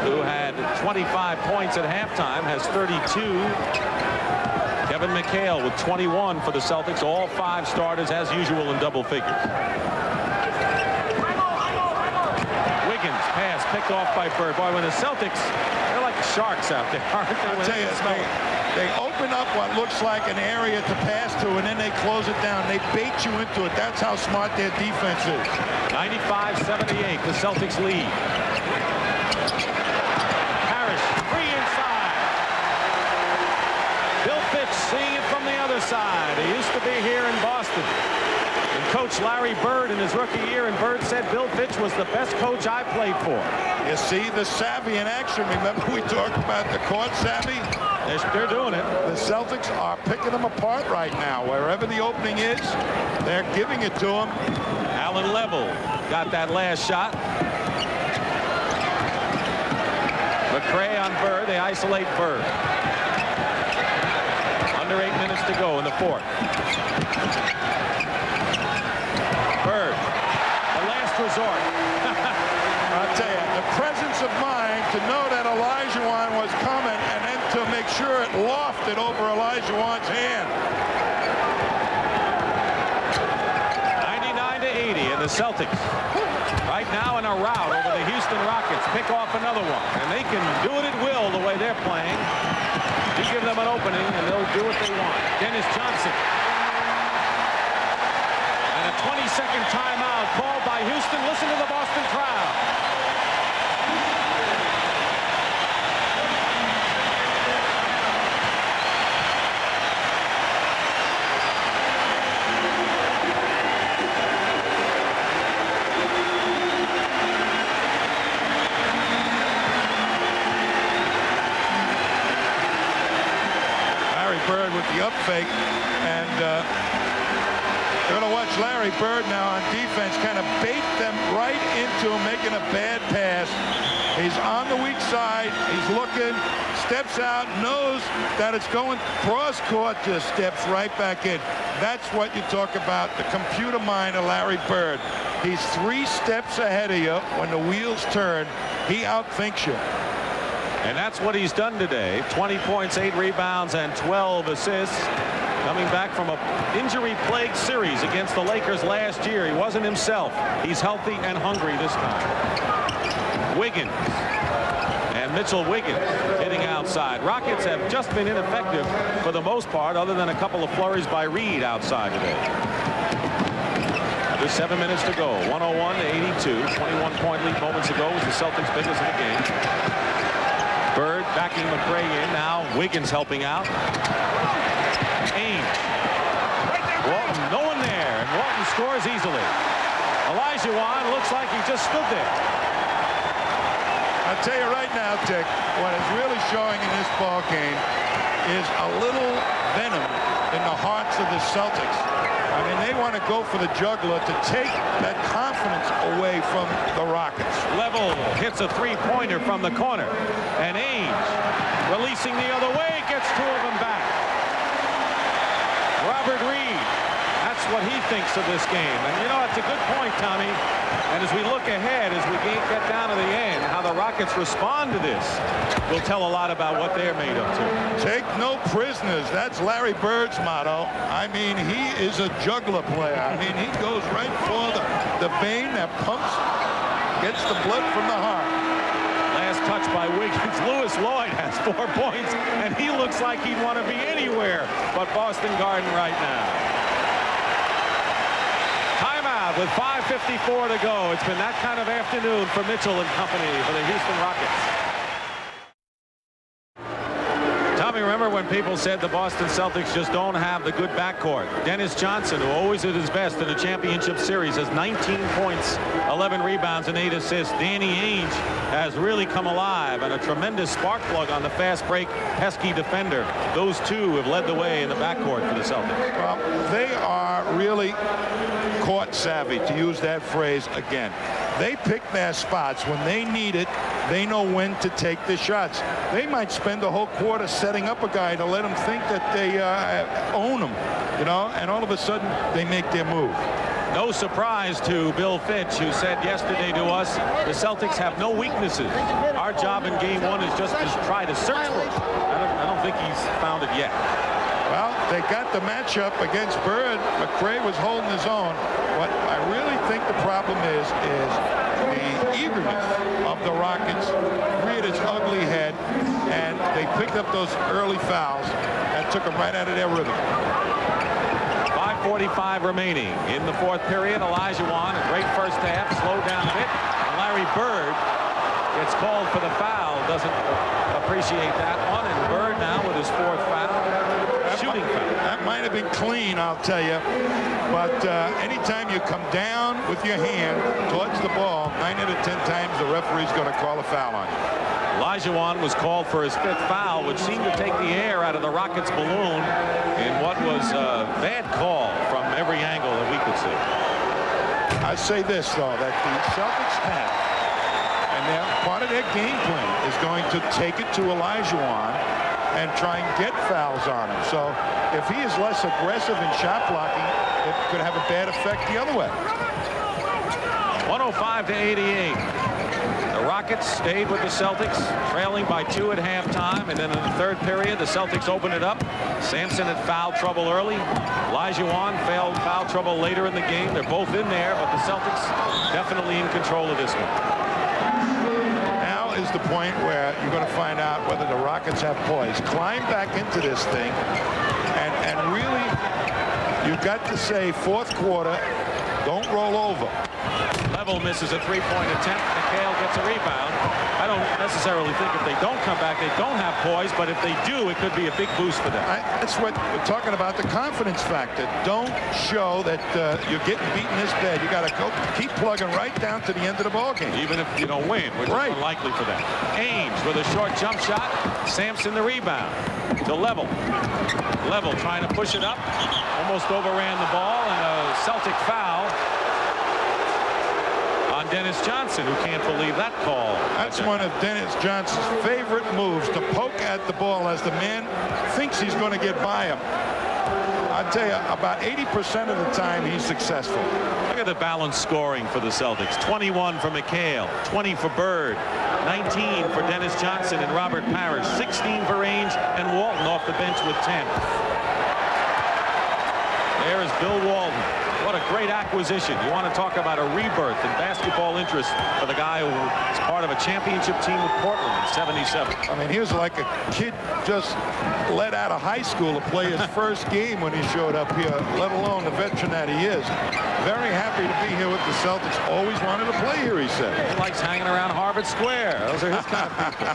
who had 25 points at halftime, has 32. Kevin McHale with 21 for the Celtics. All 5 starters, as usual, in double figures. Wiggins pass picked off by Bird. Boy, when the Celtics, they're like sharks out there, aren't they? I'll tell you, they open up what looks like an area to pass to, and then they close it down. They bait you into it. That's how smart their defense is. 95-78, the Celtics lead. Parrish, free inside. side. He used to be here in Boston. And Coach Larry Bird in his rookie year, and Bird said Bill Fitch was the best coach I played for. You see the savvy in action. Remember we talked about the court savvy? They're doing it. The Celtics are picking them apart right now. Wherever the opening is, they're giving it to them. Allen Level got that last shot. McRae on Bird. They isolate Bird. Under 8 minutes to go in the fourth. Bird, the last resort. I'll tell you, the presence of mind to know that Olajuwon was coming and then to make sure it lofted over Olajuwon's hand. 99-80, and the Celtics right now in a rout over the Houston Rockets. Pick off another one, and they can do it at will the way they're playing. You give them an opening, and they'll do what they want. Dennis Johnson. And a 20-second timeout called by Houston. Listen to the Boston crowd. Bird with the up fake, and they're going to watch Larry Bird now on defense kind of bait them right into making a bad pass. He's on the weak side. He's looking, steps out, knows that it's going cross court, just steps right back in. That's what you talk about, the computer mind of Larry Bird. He's 3 steps ahead of you. When the wheels turn, he outthinks you. And that's what he's done today. 20 points, 8 rebounds, and 12 assists. Coming back from an injury-plagued series against the Lakers last year. He wasn't himself. He's healthy and hungry this time. Wiggins. And Mitchell Wiggins hitting outside. Rockets have just been ineffective for the most part, other than a couple of flurries by Reed outside today. Just 7 minutes to go. 101-82. 21-point lead moments ago was the Celtics' biggest in the game. Bird backing McRae in. Now Wiggins helping out. Ames. Walton, no one there. And Walton scores easily. Olajuwon looks like he just stood there. I'll tell you right now, Dick, what is really showing in this ball game is a little venom in the hearts of the Celtics. I mean, they want to go for the juggler to take that confidence away from the Rockets. Level hits a three-pointer from the corner. And Ainge, releasing the other way, gets 2 of them back. Robert Reed, that's what he thinks of this game. And, you know, it's a good point, Tommy. And as we look ahead, as we get down to the end, how the Rockets respond to this will tell a lot about what they're made of, too. Take no prisoners. That's Larry Bird's motto. I mean, he is a juggler player. I mean, he goes right for the vein that pumps, gets the blood from the heart. Last touch by Wiggins. Lewis Lloyd has 4 points, and he looks like he'd want to be anywhere but Boston Garden right now. Timeout with 5:54 to go. It's been that kind of afternoon for Mitchell and company for the Houston Rockets. Tommy, remember when people said the Boston Celtics just don't have the good backcourt? Dennis Johnson, who always at his best in a championship series, has 19 points, 11 rebounds, and 8 assists. Danny Ainge has really come alive, and a tremendous spark plug on the fast break, pesky defender. Those two have led the way in the backcourt for the Celtics. Well, they are really court savvy, to use that phrase again. They pick their spots. When they need it, they know when to take the shots. They might spend a whole quarter setting up a guy to let him think that they own him, you know, and all of a sudden they make their move. No surprise to Bill Fitch, who said yesterday to us, the Celtics have no weaknesses. Our job in game 1 is just to try to search for it. I don't think he's found it yet. Well, they got the matchup against Bird. McRae was holding his own. What I really think the problem is the eagerness of the Rockets reared its ugly head, and they picked up those early fouls and took them right out of their rhythm. 5:45 remaining in the fourth period. Olajuwon, a great first half, slowed down a bit. And Larry Bird gets called for the foul. Doesn't appreciate that one. And Bird now with his 4th foul. Shooting foul. That might have been clean, I'll tell you. But anytime you come down with your hand towards the ball, 9 out of 10 times the referee's going to call a foul on you. Olajuwon was called for his 5th foul, which seemed to take the air out of the Rockets' balloon in what was a bad call from every angle that we could see. I say this, though, that the Celtics have, and part of their game plan is going to take it to Olajuwon and try and get fouls on him. So if he is less aggressive in shot blocking, it could have a bad effect the other way. 105-88. The Rockets stayed with the Celtics, trailing by 2 at halftime, and then in the 3rd period, the Celtics opened it up. Sampson had foul trouble early. Olajuwon failed foul trouble later in the game. They're both in there, but the Celtics definitely in control of this one. Now is the point where you're going to find out whether the Rockets have poise. Climb back into this thing, and really, you've got to say, 4th quarter, don't roll over. Level misses a 3-point attempt. McHale gets a rebound. I don't necessarily think if they don't come back, they don't have poise, but if they do, it could be a big boost for them. That's what we're talking about, the confidence factor. Don't show that you're getting beaten this bad. You got to go keep plugging right down to the end of the ball game. Even if you don't win, which is unlikely for them. Ames with a short jump shot. Sampson the rebound to Level. Level trying to push it up. Almost overran the ball, and a Celtic foul on Dennis Johnson, who can't believe that call. That's one of Dennis Johnson's favorite moves, to poke at the ball as the man thinks he's going to get by him. I'll tell you, about 80% of the time he's successful. Look at the balanced scoring for the Celtics. 21 for McHale, 20 for Bird, 19 for Dennis Johnson and Robert Parrish, 16 for Ainge and Walton off the bench with 10. There is Bill Walton. What a great acquisition. You want to talk about a rebirth in basketball interest for the guy who was part of a championship team with Portland in '77. I mean, he was like a kid just let out of high school to play his first game when he showed up here, let alone the veteran that he is. Very happy to be here with the Celtics. Always wanted to play here, he said. He likes hanging around Harvard Square. Those are his kind of people.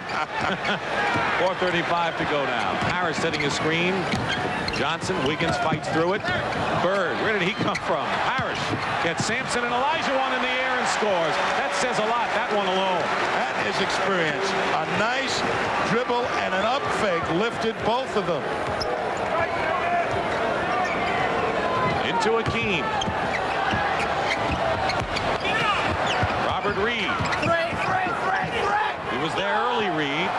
4:35 to go now. Parrish setting a screen. Johnson, Wiggins fights through it. Bird, where did he come from? Parrish gets Sampson and Olajuwon in the air and scores. That says a lot, that one alone. That is experience. A nice dribble and an up fake lifted both of them. Into Hakeem. Robert Reed. He was there early, Reed.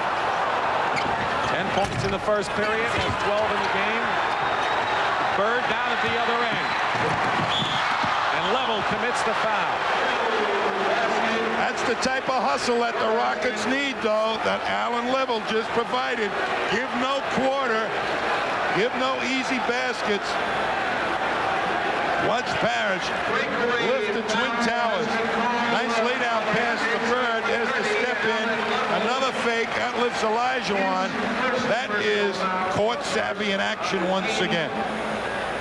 10 points in the first period, has 12 in the game. Bird down at the other end. And Level commits the foul. That's the type of hustle that the Rockets need, though, that Allen Level just provided. Give no quarter. Give no easy baskets. Watch Parrish lift the Twin Towers. Nice laydown pass to Bird. There's the step in. Another fake. That lifts Olajuwon. That is court savvy in action once again.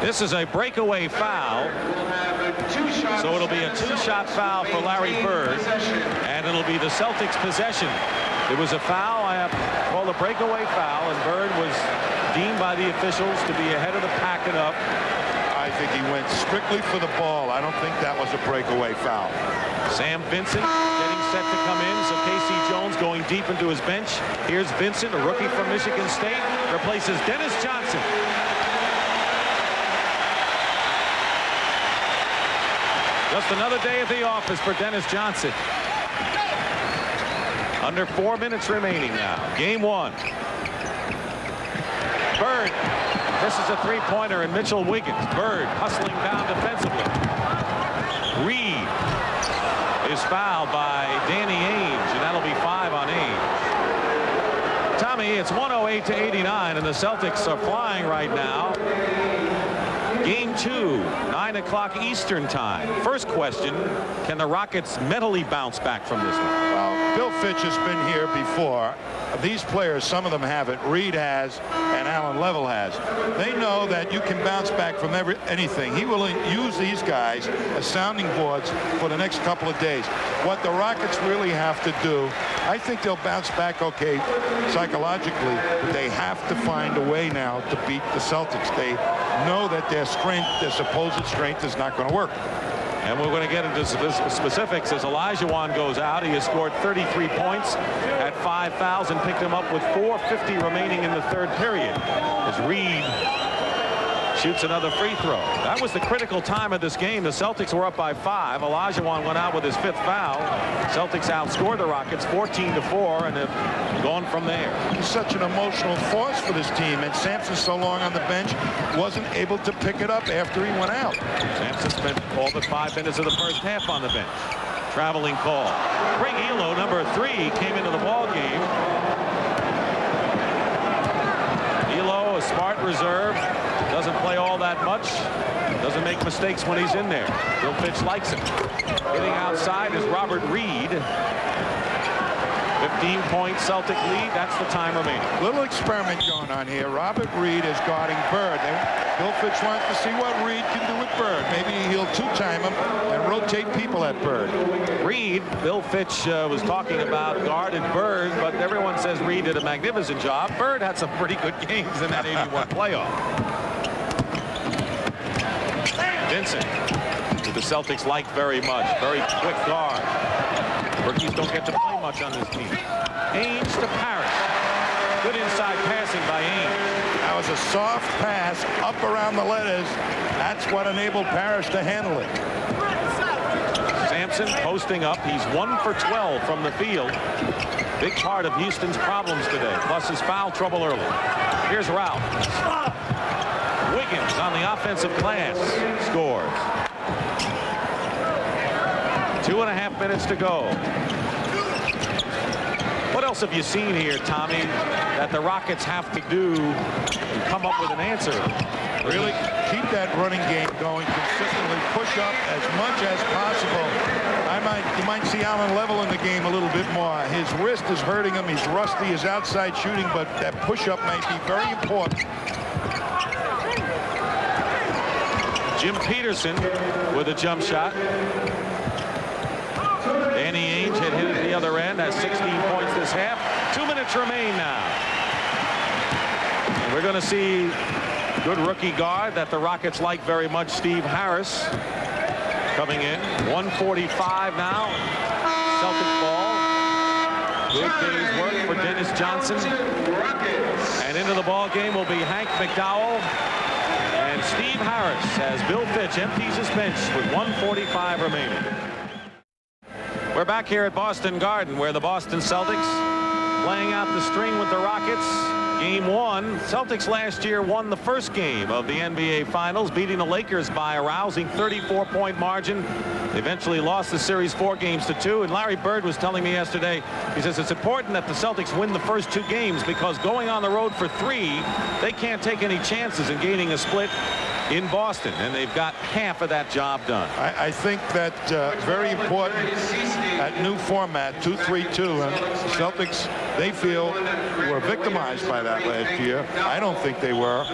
This is a breakaway foul. So it'll be a 2-shot foul for Larry Bird. And it'll be the Celtics' possession. It was a foul, I have called a breakaway foul, and Bird was deemed by the officials to be ahead of the pack and up. I think he went strictly for the ball. I don't think that was a breakaway foul. Sam Vincent getting set to come in. So Casey Jones going deep into his bench. Here's Vincent, a rookie from Michigan State, replaces Dennis Johnson. Just another day at the office for Dennis Johnson. Under 4 minutes remaining now. Game 1. Bird. This is a three-pointer, and Mitchell Wiggins. Bird hustling down defensively. Reed is fouled by Danny Ainge, and that'll be 5 on Ainge. Tommy, it's 108-89, and the Celtics are flying right now. Game 2, 9 o'clock Eastern time. First question, can the Rockets mentally bounce back from this one? Well, Bill Fitch has been here before. These players, some of them have it. Reed has, and Allen Allen Level has. They know that you can bounce back from anything. He will use these guys as sounding boards for the next couple of days. What the Rockets really have to do, I think they'll bounce back okay psychologically, but they have to find a way now to beat the Celtics. They know that their strength, their supposed strength, is not going to work. And we're going to get into specifics as Olajuwon goes out. He has scored 33 points at 5 fouls and picked him up with 4:50 remaining in the third period as Reed shoots another free throw. That was the critical time of this game. The Celtics were up by 5. Olajuwon went out with his 5th foul. Celtics outscored the Rockets 14-4 and have gone from there. He's such an emotional force for this team, and Sampson, so long on the bench, wasn't able to pick it up after he went out. Sampson spent all but 5 minutes of the first half on the bench. Traveling call. Greg Elo, number 3, came into the ball game. Elo, a smart reserve. Doesn't play all that much. Doesn't make mistakes when he's in there. Bill Fitch likes him. Hitting outside is Robert Reed. 15-point Celtic lead. That's the time remaining. Little experiment going on here. Robert Reed is guarding Bird. Bill Fitch wants to see what Reed can do with Bird. Maybe he'll two-time him and rotate people at Bird. Reed, Bill Fitch was talking about guarded Bird, but everyone says Reed did a magnificent job. Bird had some pretty good games in that 81 playoff. Vincent, who the Celtics like very much. Very quick guard. Rookies don't get to play much on this team. Ainge to Parrish. Good inside passing by Ainge. That was a soft pass up around the letters. That's what enabled Parrish to handle it. Sampson posting up. He's 1 for 12 from the field. Big part of Houston's problems today, plus his foul trouble early. Here's Ralph. Wiggins on the offensive glass scores. 2.5 minutes to go. What else have you seen here, Tommy, that the Rockets have to do to come up with an answer? Really keep that running game going consistently. Push up as much as possible. You might see Allen Level in the game a little bit more. His wrist is hurting him. He's rusty. His outside shooting, but that push-up might be very important. Jim Peterson with a jump shot. Danny Ainge had hit at the other end. Has 16 points this half. 2 minutes remain now. And we're going to see good rookie guard that the Rockets like very much, Steve Harris, coming in. 1:45 now. Celtic ball. Good day's work for Dennis Johnson. And into the ball game will be Hank McDowell and Steve Harris as Bill Fitch empties his bench with 1:45 remaining. We're back here at Boston Garden, where the Boston Celtics playing out the string with the Rockets. Game 1. Celtics last year won the first game of the NBA Finals, beating the Lakers by a rousing 34-point margin. They eventually lost the series 4-2. And Larry Bird was telling me yesterday, he says it's important that the Celtics win the first 2 games because going on the road for 3, they can't take any chances in gaining a split in Boston, and they've got half of that job done. I think that very important, that new format, 2-3-2, and the Celtics, they feel, were victimized by that last year. I don't think they were,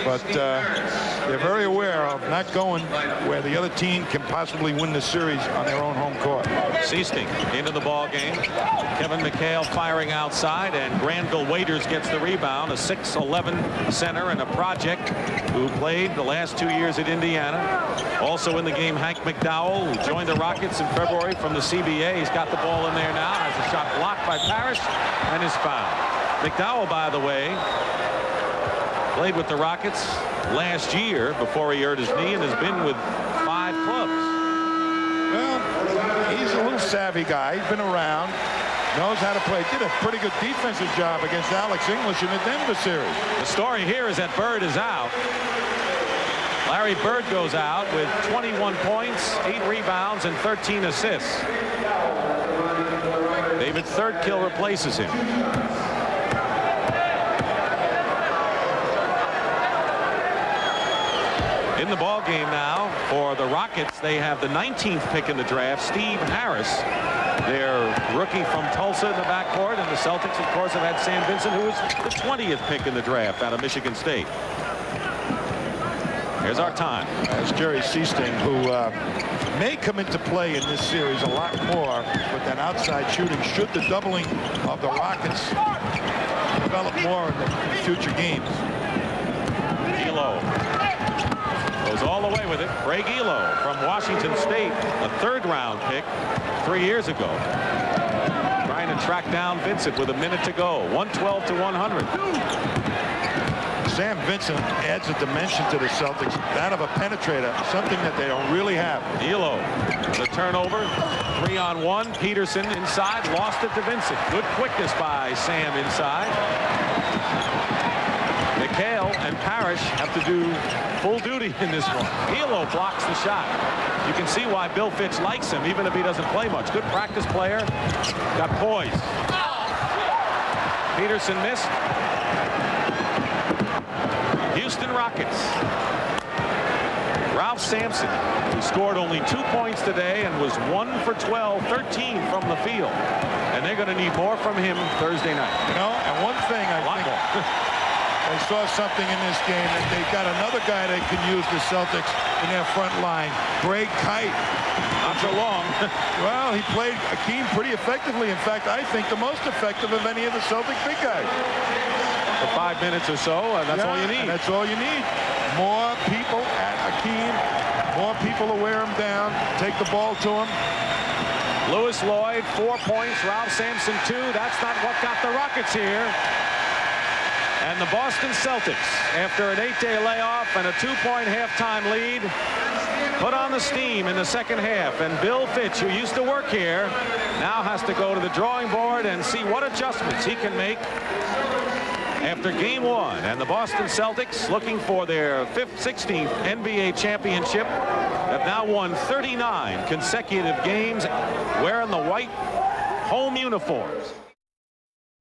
but they're very aware of not going where the other team can possibly win the series on their own home court. Seasting into the ball game. Kevin McHale firing outside, and Granville Waiters gets the rebound, a 6'11" center and a project who played the last 2 years at Indiana. Also in the game, Hank McDowell, who joined the Rockets in February from the CBA. He's got the ball in there now, has a shot blocked by Parrish, and is fouled. McDowell, by the way, played with the Rockets last year before he hurt his knee and has been with 5 clubs. Well, he's a little savvy guy. He's been around, knows how to play. Did a pretty good defensive job against Alex English in the Denver series. The story here is that Bird is out. Larry Bird goes out with 21 points, 8 rebounds, and 13 assists. David Thirdkill replaces him. In the ball game now for the Rockets, they have the 19th pick in the draft, Steve Harris, their rookie from Tulsa in the backcourt, and the Celtics, of course, have had Sam Vincent, who was the 20th pick in the draft out of Michigan State. Here's our time. As Jerry Seasting, who may come into play in this series a lot more with that outside shooting, should the doubling of the Rockets develop more in the future games. Elo goes all the way with it. Greg Elo from Washington State, a third-round pick 3 years ago. Trying to track down Vincent with a minute to go. 112 to 100. Sam Vincent adds a dimension to the Celtics, that of a penetrator, something that they don't really have. Elo, the turnover, 3-on-1. Peterson inside, lost it to Vincent. Good quickness by Sam inside. McHale and Parrish have to do full duty in this one. Elo blocks the shot. You can see why Bill Fitch likes him, even if he doesn't play much. Good practice player. Got poise. Peterson missed. Houston Rockets. Ralph Sampson, who scored only 2 points today and was 1 for 12, 13 from the field. And they're going to need more from him Thursday night. You know, and one thing I think I saw something in this game that they got another guy they can use, the Celtics, in their front line. Greg Kite. Not so long. Well, he played Hakeem pretty effectively. In fact, I think the most effective of any of the Celtic big guys. For 5 minutes or so, and that's all you need. That's all you need. More people at Hakeem. More people to wear him down. Take the ball to him. Lewis Lloyd, 4 points. Ralph Sampson, 2. That's not what got the Rockets here. And the Boston Celtics, after an 8-day layoff and a 2-point halftime lead, put on the steam in the second half. And Bill Fitch, who used to work here, now has to go to the drawing board and see what adjustments he can make after game 1. And the Boston Celtics, looking for their 16th NBA championship, have now won 39 consecutive games wearing the white home uniforms.